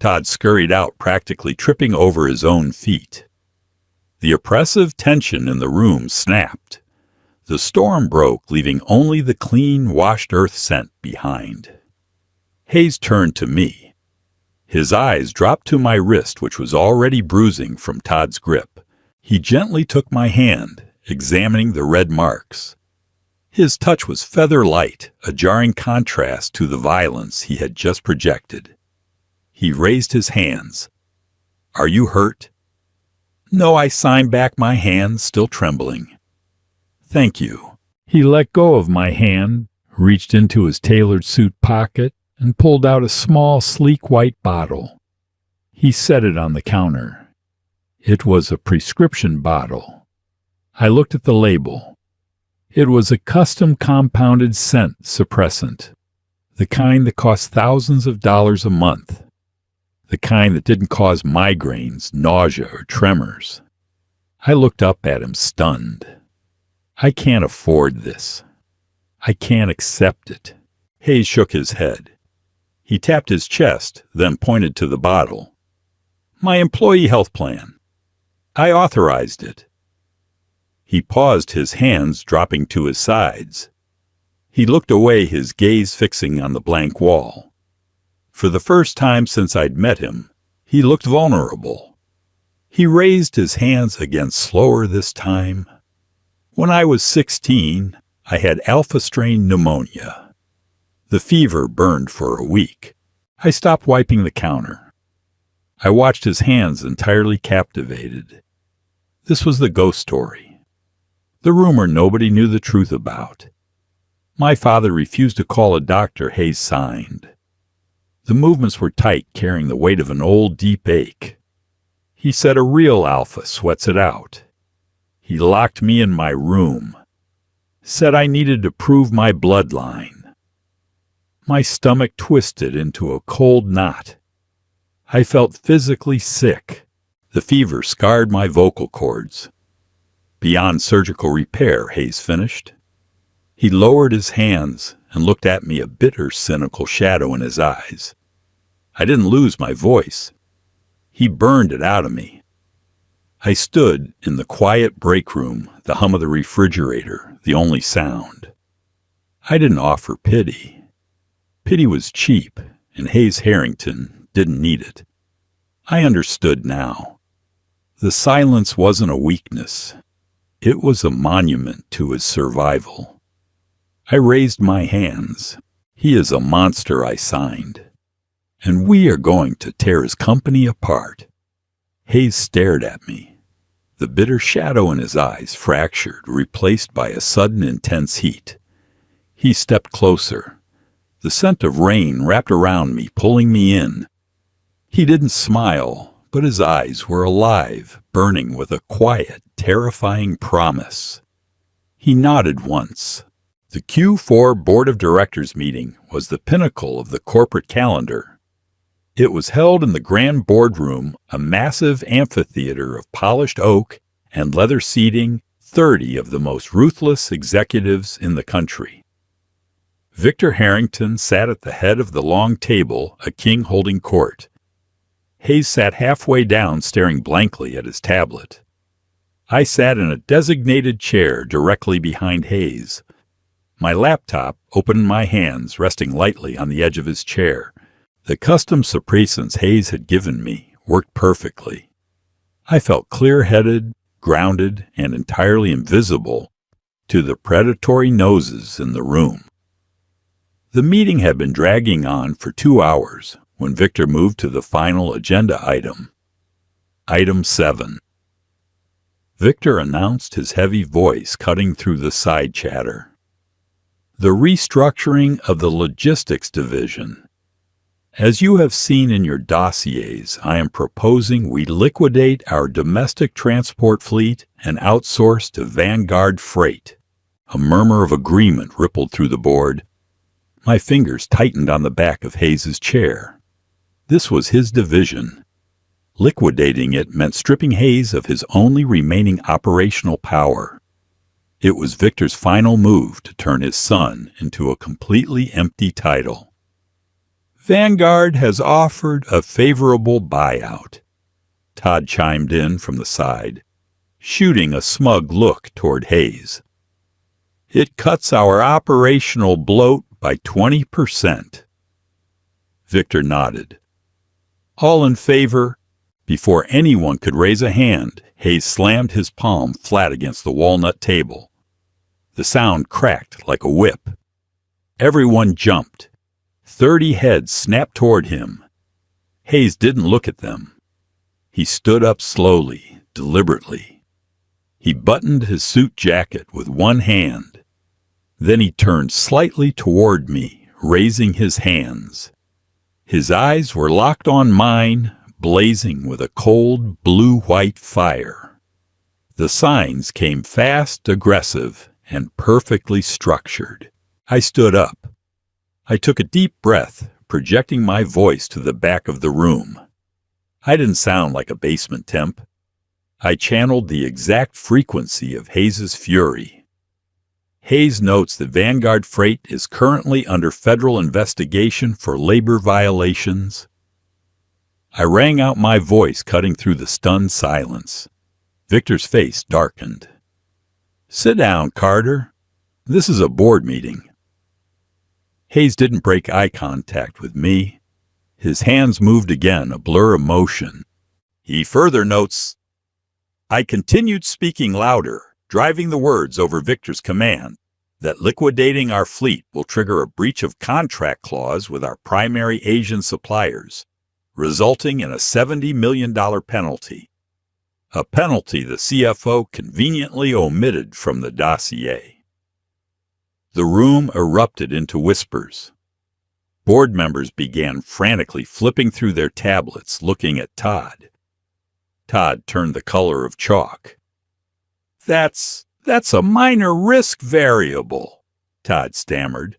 Todd scurried out, practically tripping over his own feet. The oppressive tension in the room snapped. The storm broke, leaving only the clean, washed earth scent behind. Hayes turned to me. His eyes dropped to my wrist, which was already bruising from Todd's grip. He gently took my hand, examining the red marks. His touch was feather-light, a jarring contrast to the violence he had just projected. He raised his hands. "Are you hurt?" "No," I signed back my hands, still trembling. "Thank you." He let go of my hand, reached into his tailored suit pocket, and pulled out a small, sleek white bottle. He set it on the counter. It was a prescription bottle. I looked at the label. It was a custom compounded scent suppressant, the kind that cost thousands of dollars a month. The kind that didn't cause migraines, nausea, or tremors. I looked up at him, stunned. "I can't afford this. I can't accept it." Hayes shook his head. He tapped his chest, then pointed to the bottle. "My employee health plan. I authorized it." He paused, his hands dropping to his sides. He looked away, his gaze fixing on the blank wall. For the first time since I'd met him, he looked vulnerable. He raised his hands again, slower this time. "When I was 16, I had alpha-strain pneumonia. The fever burned for a week. I stopped wiping the counter. I watched his hands, entirely captivated. This was the ghost story. The rumor nobody knew the truth about. My father refused to call a doctor. Hayes signed. The movements were tight, carrying the weight of an old, deep ache. He said a real alpha sweats it out. He locked me in my room. Said I needed to prove my bloodline. My stomach twisted into a cold knot. I felt physically sick. The fever scarred my vocal cords. Beyond surgical repair, Hayes finished. He lowered his hands and looked at me, a bitter, cynical shadow in his eyes. I didn't lose my voice. He burned it out of me. I stood in the quiet break room, the hum of the refrigerator, the only sound. I didn't offer pity. Pity was cheap, and Hayes Harrington didn't need it. I understood now. The silence wasn't a weakness. It was a monument to his survival. I raised my hands. He is a monster, I signed. And we are going to tear his company apart. Hayes stared at me. The bitter shadow in his eyes fractured, replaced by a sudden intense heat. He stepped closer. The scent of rain wrapped around me, pulling me in. He didn't smile, but his eyes were alive, burning with a quiet, terrifying promise. He nodded once. The Q4 Board of Directors meeting was the pinnacle of the corporate calendar. It was held in the grand boardroom, a massive amphitheater of polished oak and leather seating 30 of the most ruthless executives in the country. Victor Harrington sat at the head of the long table, a king holding court. Hayes sat halfway down, staring blankly at his tablet. I sat in a designated chair directly behind Hayes. My laptop open in my hands, resting lightly on the edge of his chair. The custom suppressants Hayes had given me worked perfectly. I felt clear-headed, grounded, and entirely invisible to the predatory noses in the room. The meeting had been dragging on for 2 hours when Victor moved to the final agenda item. Item 7. Victor announced, his heavy voice cutting through the side chatter. The restructuring of the logistics division. As you have seen in your dossiers, I am proposing we liquidate our domestic transport fleet and outsource to Vanguard Freight. A murmur of agreement rippled through the board. My fingers tightened on the back of Hayes's chair. This was his division. Liquidating it meant stripping Hayes of his only remaining operational power. It was Victor's final move to turn his son into a completely empty title. Vanguard has offered a favorable buyout. Todd chimed in from the side, shooting a smug look toward Hayes. It cuts our operational bloat by 20%. Victor nodded. All in favor? Before anyone could raise a hand, Hayes slammed his palm flat against the walnut table. The sound cracked like a whip. Everyone jumped. 30 heads snapped toward him. Hayes didn't look at them. He stood up slowly, deliberately. He buttoned his suit jacket with one hand. Then he turned slightly toward me, raising his hands. His eyes were locked on mine, blazing with a cold blue-white fire. The signs came fast, aggressive, and perfectly structured. I stood up. I took a deep breath, projecting my voice to the back of the room. I didn't sound like a basement temp. I channeled the exact frequency of Hayes's fury. Hayes notes that Vanguard Freight is currently under federal investigation for labor violations. I rang out my voice, cutting through the stunned silence. Victor's face darkened. Sit down, Carter. This is a board meeting. Hayes didn't break eye contact with me. His hands moved again, a blur of motion. He further notes, I continued speaking louder, driving the words over Victor's command, that liquidating our fleet will trigger a breach of contract clause with our primary Asian suppliers, resulting in a $70 million penalty. A penalty the CFO conveniently omitted from the dossier. The room erupted into whispers. Board members began frantically flipping through their tablets, looking at Todd. Todd turned the color of chalk. That's a minor risk variable, Todd stammered.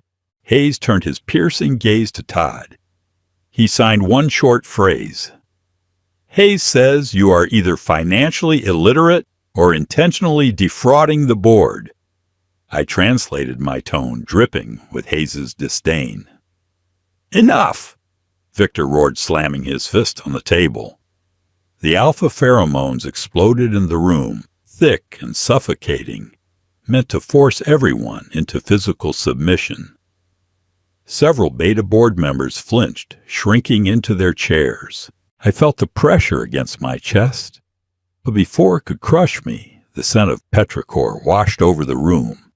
Hayes turned his piercing gaze to Todd. He signed one short phrase. Hayes says you are either financially illiterate or intentionally defrauding the board. I translated my tone, dripping with Hayes's disdain. Enough! Victor roared, slamming his fist on the table. The alpha pheromones exploded in the room, thick and suffocating, meant to force everyone into physical submission. Several beta board members flinched, shrinking into their chairs. I felt the pressure against my chest, but before it could crush me, the scent of petrichor washed over the room.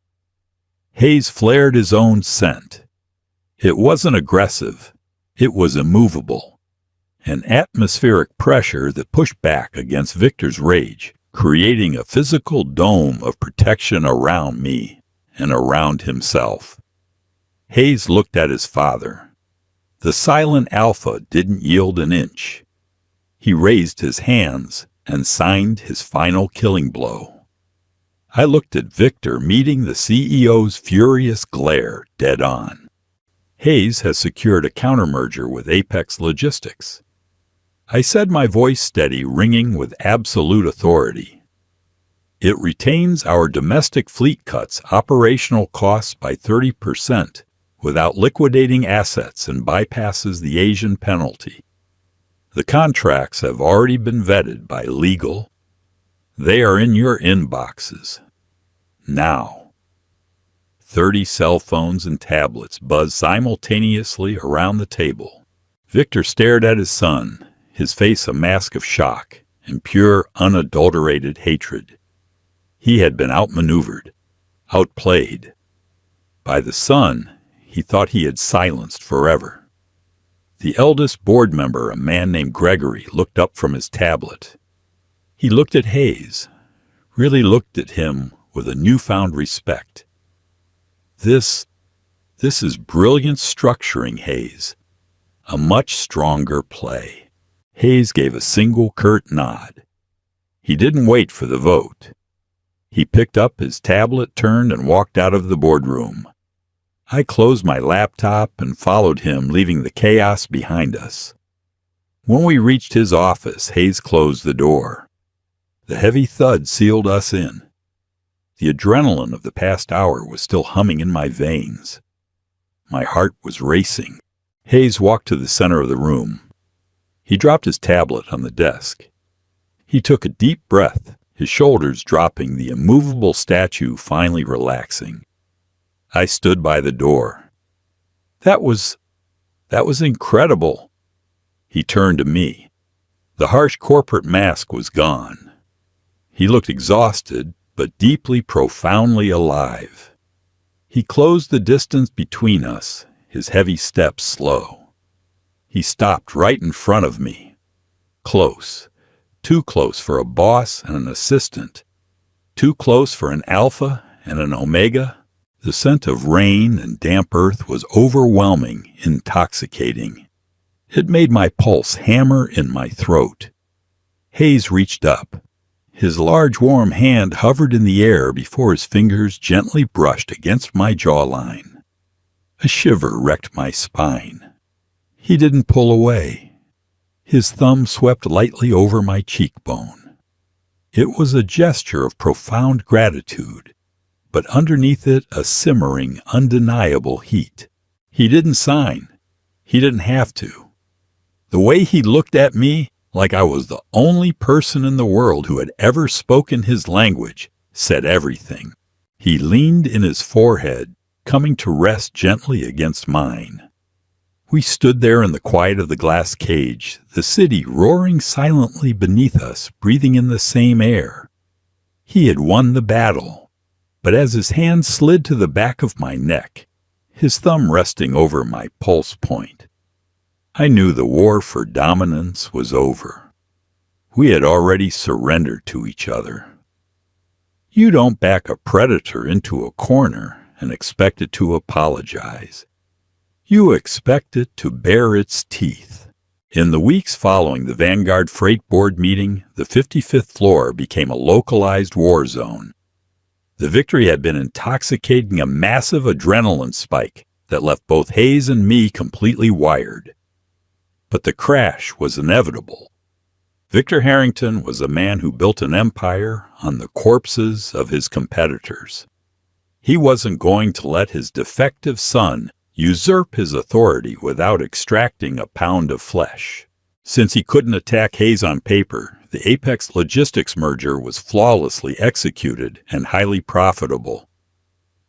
Hayes flared his own scent. It wasn't aggressive. It was immovable. An atmospheric pressure that pushed back against Victor's rage, creating a physical dome of protection around me and around himself. Hayes looked at his father. The silent alpha didn't yield an inch. He raised his hands and signed his final killing blow. I looked at Victor, meeting the CEO's furious glare dead on. Hayes has secured a countermerger with Apex Logistics. I said, my voice steady, ringing with absolute authority. It retains our domestic fleet cuts operational costs by 30% without liquidating assets and bypasses the Asian penalty. The contracts have already been vetted by legal. They are in your inboxes. Now. 30 cell phones and tablets buzzed simultaneously around the table. Victor stared at his son, his face a mask of shock and pure, unadulterated hatred. He had been outmaneuvered, outplayed. By the son, he thought he had silenced forever. The eldest board member, a man named Gregory, looked up from his tablet. He looked at Hayes, really looked at him with a newfound respect. This is brilliant structuring, Hayes. A much stronger play. Hayes gave a single curt nod. He didn't wait for the vote. He picked up his tablet, turned, and walked out of the boardroom. I closed my laptop and followed him, leaving the chaos behind us. When we reached his office, Hayes closed the door. The heavy thud sealed us in. The adrenaline of the past hour was still humming in my veins. My heart was racing. Hayes walked to the center of the room. He dropped his tablet on the desk. He took a deep breath, his shoulders dropping, the immovable statue finally relaxing. I stood by the door. That was incredible. He turned to me. The harsh corporate mask was gone. He looked exhausted, but deeply, profoundly alive. He closed the distance between us, his heavy steps slow. He stopped right in front of me. Close. Too close for a boss and an assistant. Too close for an alpha and an omega. The scent of rain and damp earth was overwhelming, intoxicating. It made my pulse hammer in my throat. Hayes reached up. His large, warm hand hovered in the air before his fingers gently brushed against my jawline. A shiver wrecked my spine. He didn't pull away. His thumb swept lightly over my cheekbone. It was a gesture of profound gratitude, but underneath it a simmering, undeniable heat. He didn't sign. He didn't have to. The way he looked at me, like I was the only person in the world who had ever spoken his language, said everything. He leaned in his forehead, coming to rest gently against mine. We stood there in the quiet of the glass cage, the city roaring silently beneath us, breathing in the same air. He had won the battle, but as his hand slid to the back of my neck, his thumb resting over my pulse point, I knew the war for dominance was over. We had already surrendered to each other. You don't back a predator into a corner and expect it to apologize. You expect it to bare its teeth. In the weeks following the Vanguard Freight Board meeting, the 55th floor became a localized war zone. The victory had been intoxicating, a massive adrenaline spike that left both Hayes and me completely wired. But the crash was inevitable. Victor Harrington was a man who built an empire on the corpses of his competitors. He wasn't going to let his defective son usurp his authority without extracting a pound of flesh. Since he couldn't attack Hayes on paper, the Apex Logistics merger was flawlessly executed and highly profitable.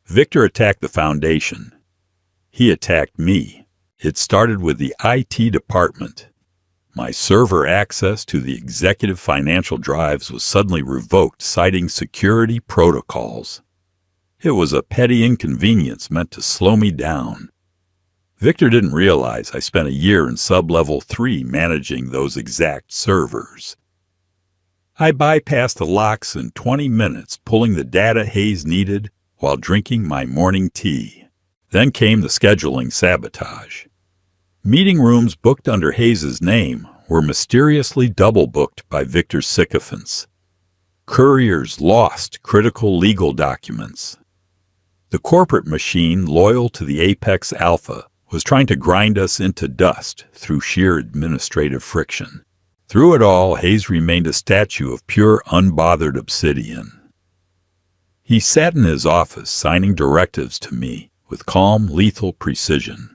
Victor attacked the foundation. He attacked me. It started with the IT department. My server access to the executive financial drives was suddenly revoked, citing security protocols. It was a petty inconvenience meant to slow me down. Victor didn't realize I spent a year in sub-level 3 managing those exact servers. I bypassed the locks in 20 minutes, pulling the data Hayes needed while drinking my morning tea. Then came the scheduling sabotage. Meeting rooms booked under Hayes's name were mysteriously double-booked by Victor's sycophants. Couriers lost critical legal documents. The corporate machine loyal to the Apex Alpha was trying to grind us into dust through sheer administrative friction. Through it all, Hayes remained a statue of pure, unbothered obsidian. He sat in his office signing directives to me with calm, lethal precision.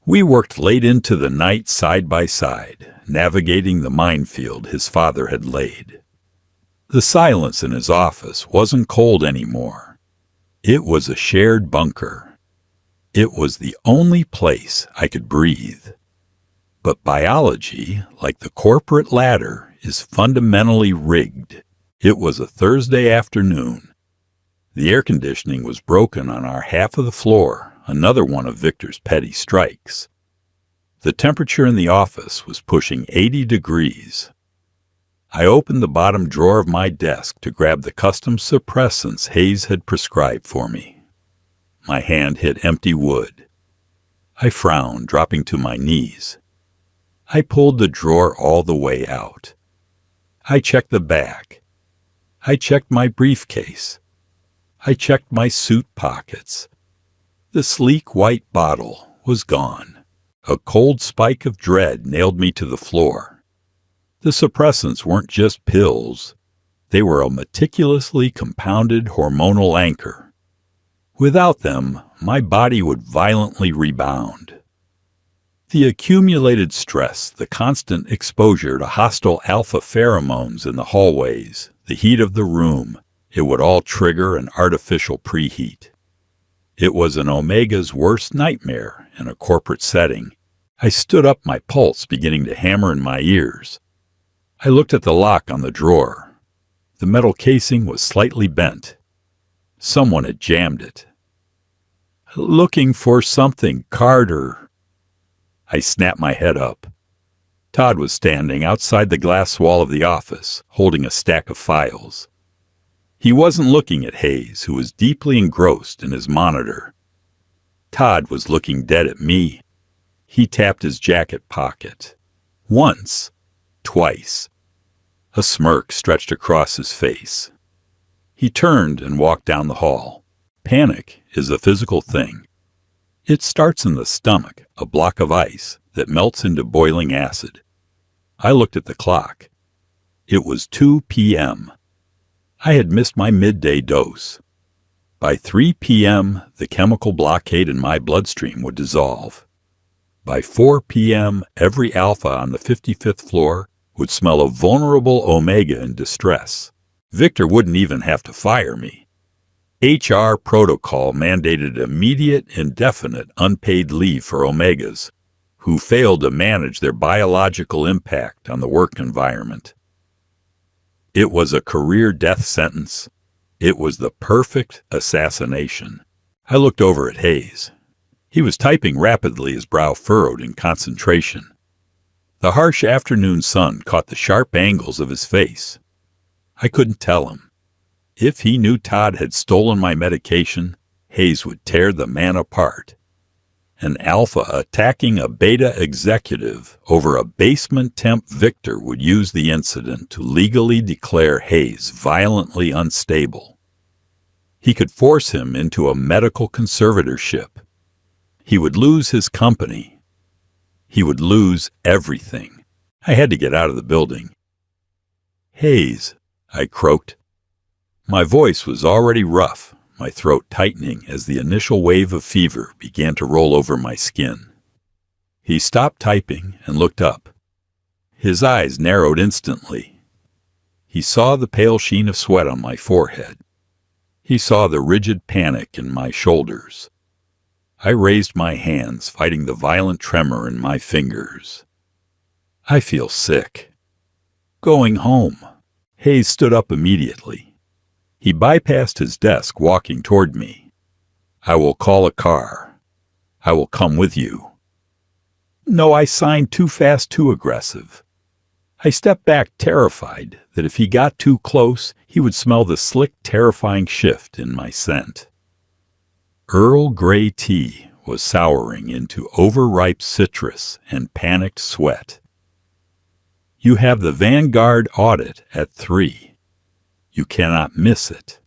We worked late into the night side by side, navigating the minefield his father had laid. The silence in his office wasn't cold anymore. It was a shared bunker. It was the only place I could breathe. But biology, like the corporate ladder, is fundamentally rigged. It was a Thursday afternoon. The air conditioning was broken on our half of the floor, another one of Victor's petty strikes. The temperature in the office was pushing 80 degrees. I opened the bottom drawer of my desk to grab the custom suppressants Hayes had prescribed for me. My hand hit empty wood. I frowned, dropping to my knees. I pulled the drawer all the way out. I checked the back. I checked my briefcase. I checked my suit pockets. The sleek white bottle was gone. A cold spike of dread nailed me to the floor. The suppressants weren't just pills. They were a meticulously compounded hormonal anchor. Without them, my body would violently rebound. The accumulated stress, the constant exposure to hostile alpha pheromones in the hallways, the heat of the room, it would all trigger an artificial preheat. It was an Omega's worst nightmare in a corporate setting. I stood up, my pulse beginning to hammer in my ears. I looked at the lock on the drawer. The metal casing was slightly bent. Someone had jammed it. "Looking for something, Carter." I snapped my head up. Todd was standing outside the glass wall of the office, holding a stack of files. He wasn't looking at Hayes, who was deeply engrossed in his monitor. Todd was looking dead at me. He tapped his jacket pocket. Once. Twice. A smirk stretched across his face. He turned and walked down the hall. Panic is a physical thing. It starts in the stomach, a block of ice that melts into boiling acid. I looked at the clock. It was 2 p.m. I had missed my midday dose. By 3 p.m., the chemical blockade in my bloodstream would dissolve. By 4 p.m., every alpha on the 55th floor would smell a vulnerable Omega in distress. Victor wouldn't even have to fire me. HR protocol mandated immediate, indefinite, unpaid leave for Omegas who failed to manage their biological impact on the work environment. It was a career death sentence. It was the perfect assassination. I looked over at Hayes. He was typing rapidly, his brow furrowed in concentration. The harsh afternoon sun caught the sharp angles of his face. I couldn't tell him. If he knew Todd had stolen my medication, Hayes would tear the man apart. An alpha attacking a beta executive over a basement temp Victor would use the incident to legally declare Hayes violently unstable. He could force him into a medical conservatorship. He would lose his company. He would lose everything. I had to get out of the building. "Hayes," I croaked. My voice was already rough, my throat tightening as the initial wave of fever began to roll over my skin. He stopped typing and looked up. His eyes narrowed instantly. He saw the pale sheen of sweat on my forehead. He saw the rigid panic in my shoulders. I raised my hands, fighting the violent tremor in my fingers. "I feel sick." "Going home." Hayes stood up immediately. He bypassed his desk, walking toward me. "I will call a car. I will come with you." No, I signed too fast, too aggressive. I stepped back, terrified that if he got too close, he would smell the slick, terrifying shift in my scent. Earl Grey tea was souring into overripe citrus and panicked sweat. "You have the Vanguard audit at 3. You cannot miss it."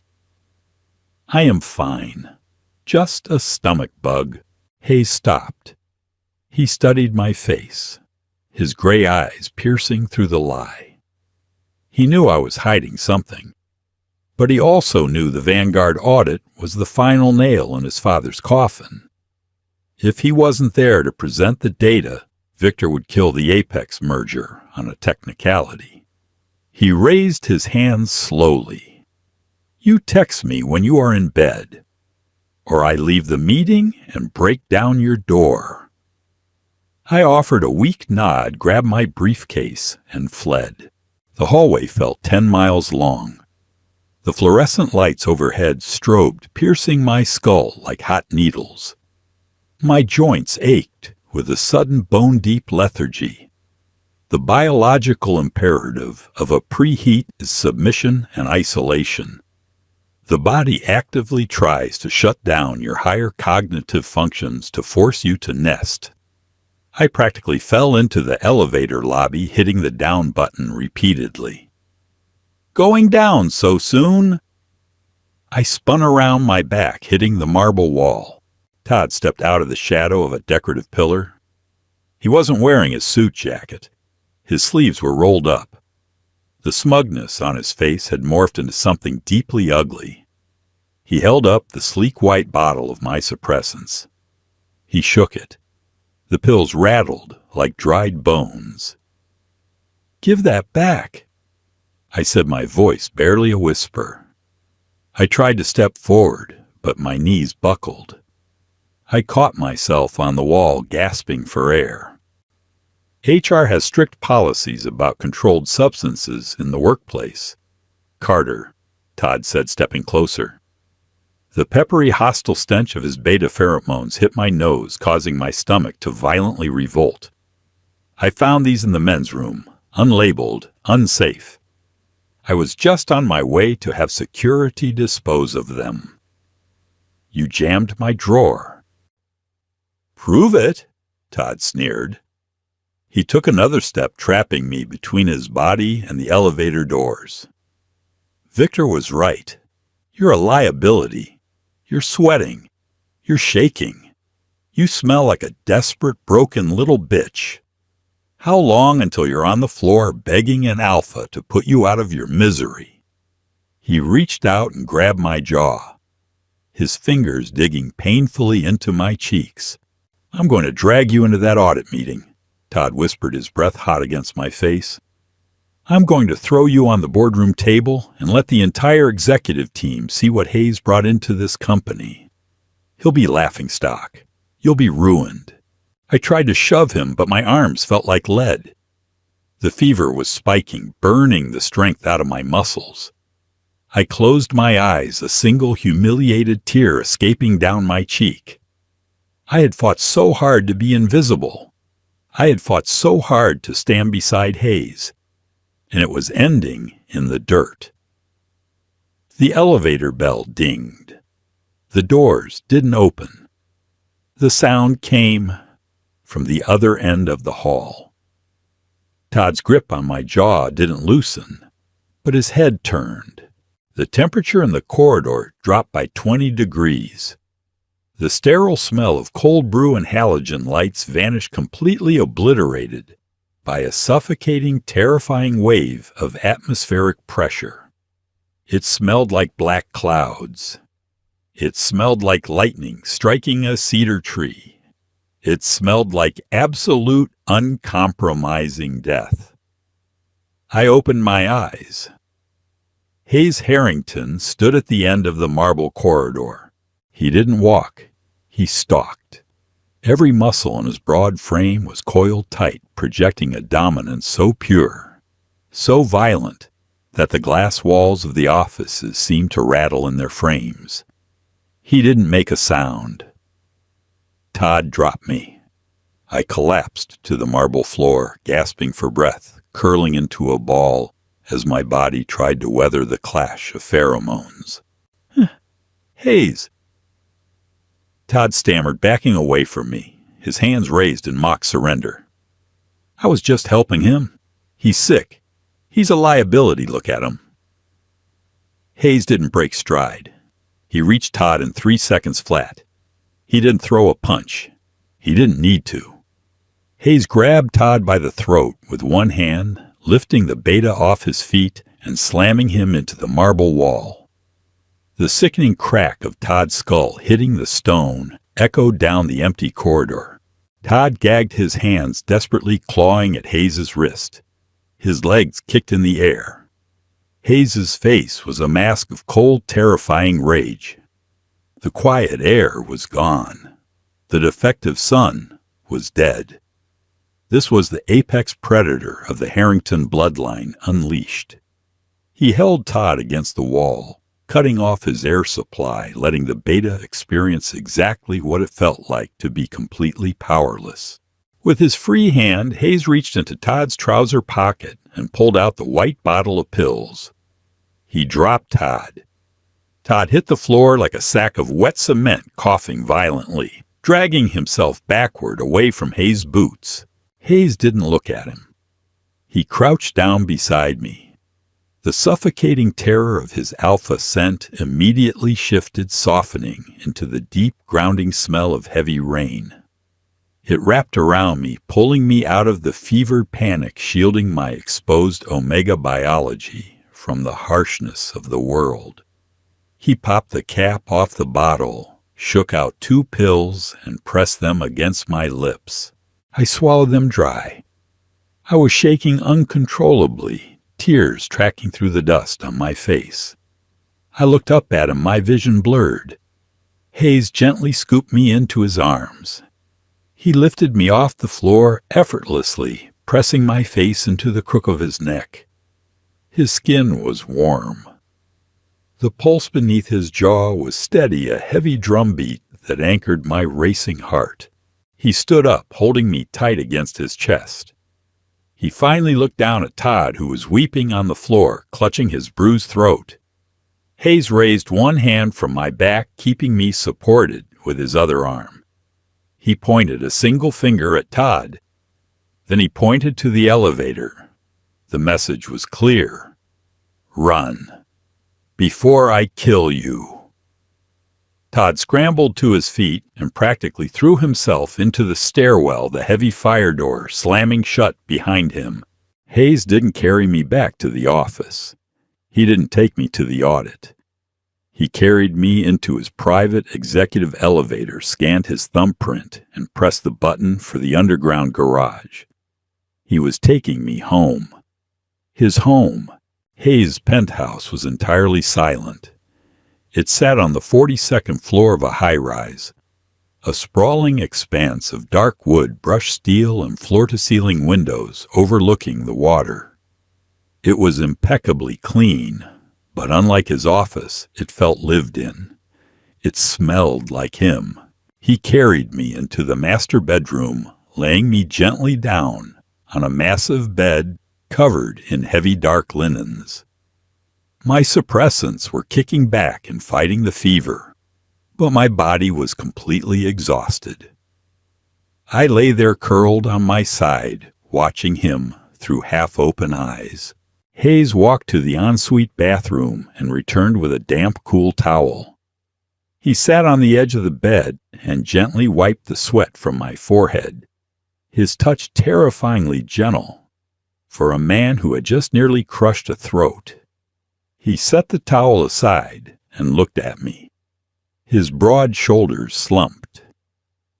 "I am fine. Just a stomach bug." Hayes stopped. He studied my face, his gray eyes piercing through the lie. He knew I was hiding something, but he also knew the Vanguard audit was the final nail in his father's coffin. If he wasn't there to present the data, Victor would kill the Apex merger on a technicality. He raised his hands slowly. "You text me when you are in bed, or I leave the meeting and break down your door." I offered a weak nod, grabbed my briefcase, and fled. The hallway felt 10 miles long. The fluorescent lights overhead strobed, piercing my skull like hot needles. My joints ached with a sudden bone-deep lethargy. The biological imperative of a preheat is submission and isolation. The body actively tries to shut down your higher cognitive functions to force you to nest. I practically fell into the elevator lobby, hitting the down button repeatedly. "Going down so soon?" I spun around my back, hitting the marble wall. Todd stepped out of the shadow of a decorative pillar. He wasn't wearing his suit jacket. His sleeves were rolled up. The smugness on his face had morphed into something deeply ugly. He held up the sleek white bottle of my suppressants. He shook it. The pills rattled like dried bones. "Give that back," I said, my voice barely a whisper. I tried to step forward, but my knees buckled. I caught myself on the wall, gasping for air. HR has strict policies about controlled substances in the workplace. "Carter," Todd said, stepping closer. The peppery, hostile stench of his beta pheromones hit my nose, causing my stomach to violently revolt. "I found these in the men's room, unlabeled, unsafe. I was just on my way to have security dispose of them." "You jammed my drawer." "Prove it," Todd sneered. He took another step, trapping me between his body and the elevator doors. "Victor was right. You're a liability. You're sweating. You're shaking. You smell like a desperate, broken little bitch. How long until you're on the floor begging an alpha to put you out of your misery?" He reached out and grabbed my jaw, his fingers digging painfully into my cheeks. "I'm going to drag you into that audit meeting," Todd whispered, his breath hot against my face. "I'm going to throw you on the boardroom table and let the entire executive team see what Hayes brought into this company. He'll be laughingstock. You'll be ruined." I tried to shove him, but my arms felt like lead. The fever was spiking, burning the strength out of my muscles. I closed my eyes, a single humiliated tear escaping down my cheek. I had fought so hard to be invisible. I had fought so hard to stand beside Hayes, and it was ending in the dirt. The elevator bell dinged. The doors didn't open. The sound came from the other end of the hall. Todd's grip on my jaw didn't loosen, but his head turned. The temperature in the corridor dropped by 20 degrees. The sterile smell of cold brew and halogen lights vanished completely obliterated by a suffocating, terrifying wave of atmospheric pressure. It smelled like black clouds. It smelled like lightning striking a cedar tree. It smelled like absolute, uncompromising death. I opened my eyes. Hayes Harrington stood at the end of the marble corridor. He didn't walk. He stalked. Every muscle in his broad frame was coiled tight, projecting a dominance so pure, so violent, that the glass walls of the offices seemed to rattle in their frames. He didn't make a sound. Todd dropped me. I collapsed to the marble floor, gasping for breath, curling into a ball as my body tried to weather the clash of pheromones. Hayes! Todd stammered, backing away from me, his hands raised in mock surrender. I was just helping him. He's sick. He's a liability, look at him. Hayes didn't break stride. He reached Todd in 3 seconds flat. He didn't throw a punch. He didn't need to. Hayes grabbed Todd by the throat with one hand, lifting the beta off his feet and slamming him into the marble wall. The sickening crack of Todd's skull hitting the stone echoed down the empty corridor. Todd gagged his hands, desperately clawing at Hayes's wrist. His legs kicked in the air. Hayes's face was a mask of cold, terrifying rage. The quiet air was gone. The defective sun was dead. This was the apex predator of the Harrington bloodline unleashed. He held Todd against the wall, cutting off his air supply, letting the beta experience exactly what it felt like to be completely powerless. With his free hand, Hayes reached into Todd's trouser pocket and pulled out the white bottle of pills. He dropped Todd. Todd hit the floor like a sack of wet cement, coughing violently, dragging himself backward away from Hayes' boots. Hayes didn't look at him. He crouched down beside me. The suffocating terror of his alpha scent immediately shifted, softening into the deep, grounding smell of heavy rain. It wrapped around me, pulling me out of the fevered panic, shielding my exposed omega biology from the harshness of the world. He popped the cap off the bottle, shook out 2 pills, and pressed them against my lips. I swallowed them dry. I was shaking uncontrollably, tears tracking through the dust on my face. I looked up at him, my vision blurred. Hayes gently scooped me into his arms. He lifted me off the floor effortlessly, pressing my face into the crook of his neck. His skin was warm. The pulse beneath his jaw was steady, a heavy drumbeat that anchored my racing heart. He stood up, holding me tight against his chest. He finally looked down at Todd, who was weeping on the floor, clutching his bruised throat. Hayes raised one hand from my back, keeping me supported with his other arm. He pointed a single finger at Todd. Then he pointed to the elevator. The message was clear. Run. Before I kill you. Todd scrambled to his feet and practically threw himself into the stairwell, the heavy fire door slamming shut behind him. Hayes didn't carry me back to the office. He didn't take me to the audit. He carried me into his private executive elevator, scanned his thumbprint, and pressed the button for the underground garage. He was taking me home. His home, Hayes' penthouse, was entirely silent. It sat on the 42nd floor of a high-rise, a sprawling expanse of dark wood, brushed steel, and floor-to-ceiling windows overlooking the water. It was impeccably clean, but unlike his office, it felt lived in. It smelled like him. He carried me into the master bedroom, laying me gently down on a massive bed covered in heavy dark linens. My suppressants were kicking back and fighting the fever, but my body was completely exhausted. I lay there curled on my side, watching him through half-open eyes. Hayes walked to the ensuite bathroom and returned with a damp, cool towel. He sat on the edge of the bed and gently wiped the sweat from my forehead, his touch terrifyingly gentle for a man who had just nearly crushed a throat. He set the towel aside and looked at me. His broad shoulders slumped.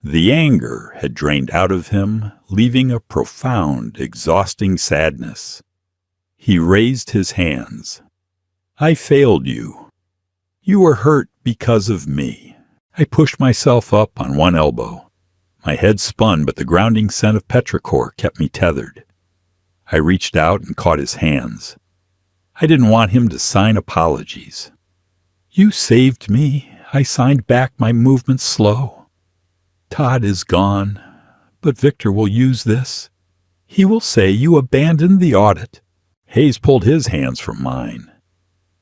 The anger had drained out of him, leaving a profound, exhausting sadness. He raised his hands. I failed you. You were hurt because of me. I pushed myself up on one elbow. My head spun, but the grounding scent of petrichor kept me tethered. I reached out and caught his hands. I didn't want him to sign apologies. You saved me. I signed back, my movements slow. Todd is gone, but Victor will use this. He will say you abandoned the audit. Hayes pulled his hands from mine.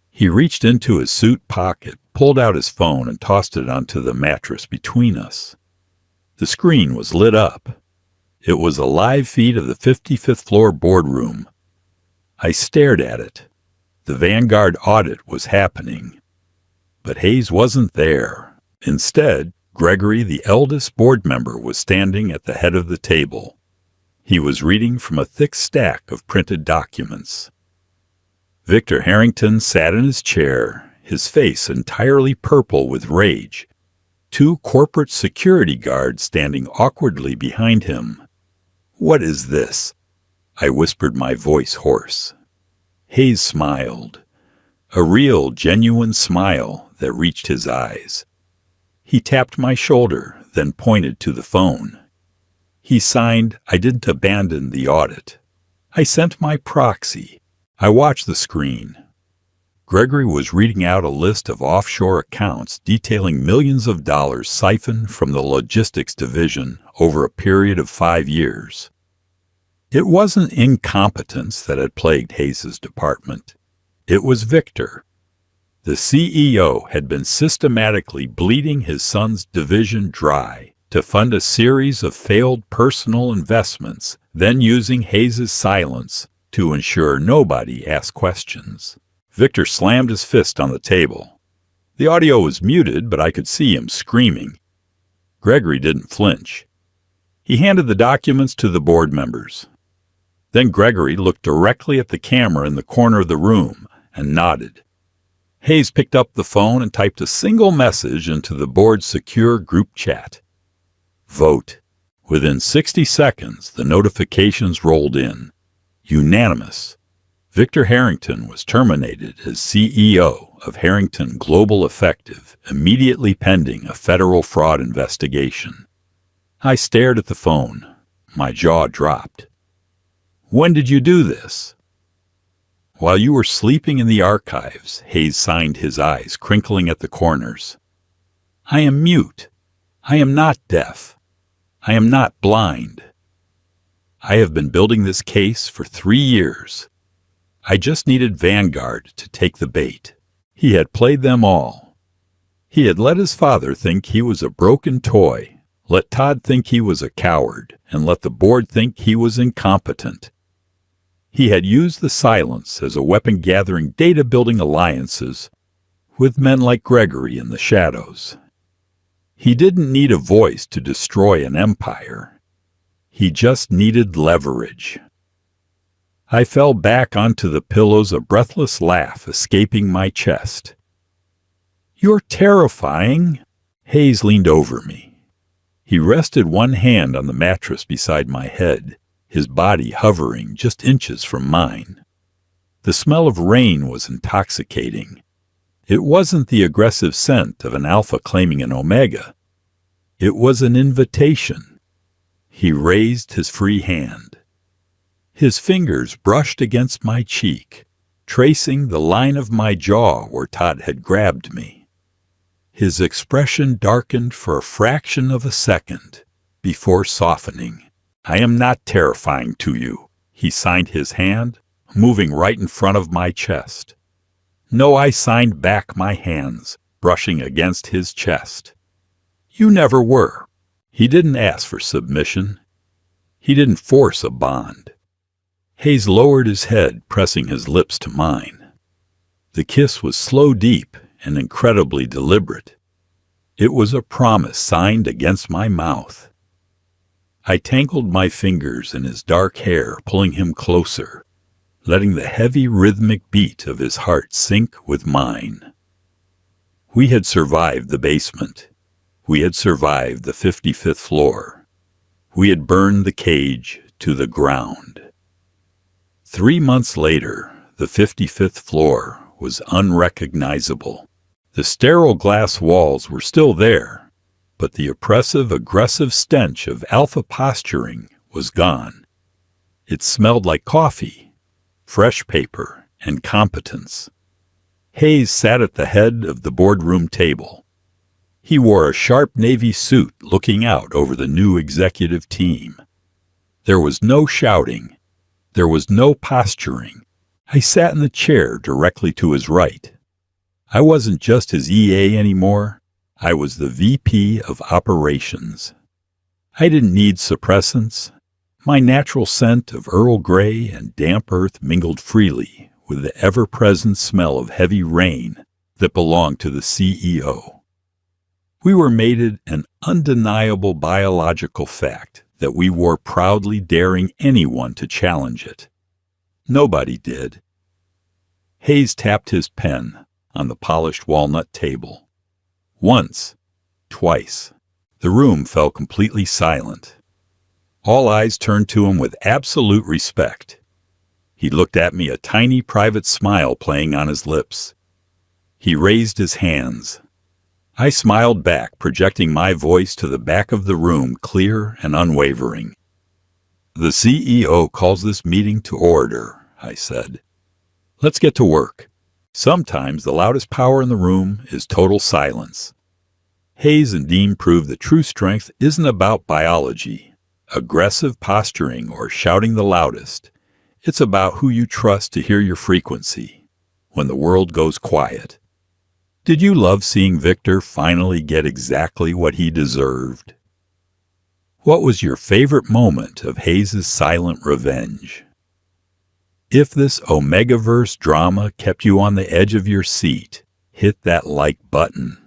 He reached into his suit pocket, pulled out his phone, and tossed it onto the mattress between us. The screen was lit up. It was a live feed of the 55th floor boardroom. I stared at it. The Vanguard audit was happening. But Hayes wasn't there. Instead, Gregory, the eldest board member, was standing at the head of the table. He was reading from a thick stack of printed documents. Victor Harrington sat in his chair, his face entirely purple with rage, two corporate security guards standing awkwardly behind him. What is this? I whispered, my voice hoarse. Hayes smiled, a real, genuine smile that reached his eyes. He tapped my shoulder, then pointed to the phone. He signed, I didn't abandon the audit. I sent my proxy. I watched the screen. Gregory was reading out a list of offshore accounts detailing millions of dollars siphoned from the logistics division over a period of 5 years. It wasn't incompetence that had plagued Hayes' department. It was Victor. The CEO had been systematically bleeding his son's division dry to fund a series of failed personal investments, then using Hayes' silence to ensure nobody asked questions. Victor slammed his fist on the table. The audio was muted, but I could see him screaming. Gregory didn't flinch. He handed the documents to the board members. Then Gregory looked directly at the camera in the corner of the room and nodded. Hayes picked up the phone and typed a single message into the board's secure group chat. Vote. Within 60 seconds, the notifications rolled in. Unanimous. Victor Harrington was terminated as CEO of Harrington Global Effective, immediately pending a federal fraud investigation. I stared at the phone. My jaw dropped. When did you do this? While you were sleeping in the archives, Hayes signed, his eyes crinkling at the corners. I am mute. I am not deaf. I am not blind. I have been building this case for 3 years. I just needed Vanguard to take the bait. He had played them all. He had let his father think he was a broken toy, let Todd think he was a coward, and let the board think he was incompetent. He had used the silence as a weapon, gathering data-building alliances with men like Gregory in the shadows. He didn't need a voice to destroy an empire. He just needed leverage. I fell back onto the pillows, a breathless laugh escaping my chest. You're terrifying. Hayes leaned over me. He rested one hand on the mattress beside my head, his body hovering just inches from mine. The smell of rain was intoxicating. It wasn't the aggressive scent of an alpha claiming an omega. It was an invitation. He raised his free hand. His fingers brushed against my cheek, tracing the line of my jaw where Todd had grabbed me. His expression darkened for a fraction of a second before softening. I am not terrifying to you. He signed his hand, moving right in front of my chest. No, I signed back my hands, brushing against his chest. You never were. He didn't ask for submission. He didn't force a bond. Hayes lowered his head, pressing his lips to mine. The kiss was slow, deep, and incredibly deliberate. It was a promise signed against my mouth. I tangled my fingers in his dark hair, pulling him closer, letting the heavy rhythmic beat of his heart sync with mine. We had survived the basement. We had survived the 55th floor. We had burned the cage to the ground. 3 months later, the 55th floor was unrecognizable. The sterile glass walls were still there, but the oppressive, aggressive stench of alpha posturing was gone. It smelled like coffee, fresh paper, and competence. Hayes sat at the head of the boardroom table. He wore a sharp navy suit looking out over the new executive team. There was no shouting. There was no posturing. I sat in the chair directly to his right. I wasn't just his EA anymore. I was the VP of Operations. I didn't need suppressants. My natural scent of Earl Grey and damp earth mingled freely with the ever-present smell of heavy rain that belonged to the CEO. We were mated an undeniable biological fact that we wore proudly, daring anyone to challenge it. Nobody did. Hayes tapped his pen on the polished walnut table. Once, twice, the room fell completely silent. All eyes turned to him with absolute respect. He looked at me, a tiny private smile playing on his lips. He raised his hands. I smiled back, projecting my voice to the back of the room, clear and unwavering. "The CEO calls this meeting to order," I said. "Let's get to work. Sometimes the loudest power in the room is total silence." Hayes and Dean proved that true strength isn't about biology, aggressive posturing, or shouting the loudest. It's about who you trust to hear your frequency when the world goes quiet. Did you love seeing Victor finally get exactly what he deserved? What was your favorite moment of Hayes' silent revenge? If this Omegaverse drama kept you on the edge of your seat, hit that like button.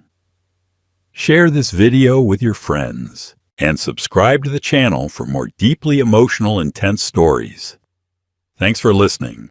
Share this video with your friends, and subscribe to the channel for more deeply emotional, intense stories. Thanks for listening.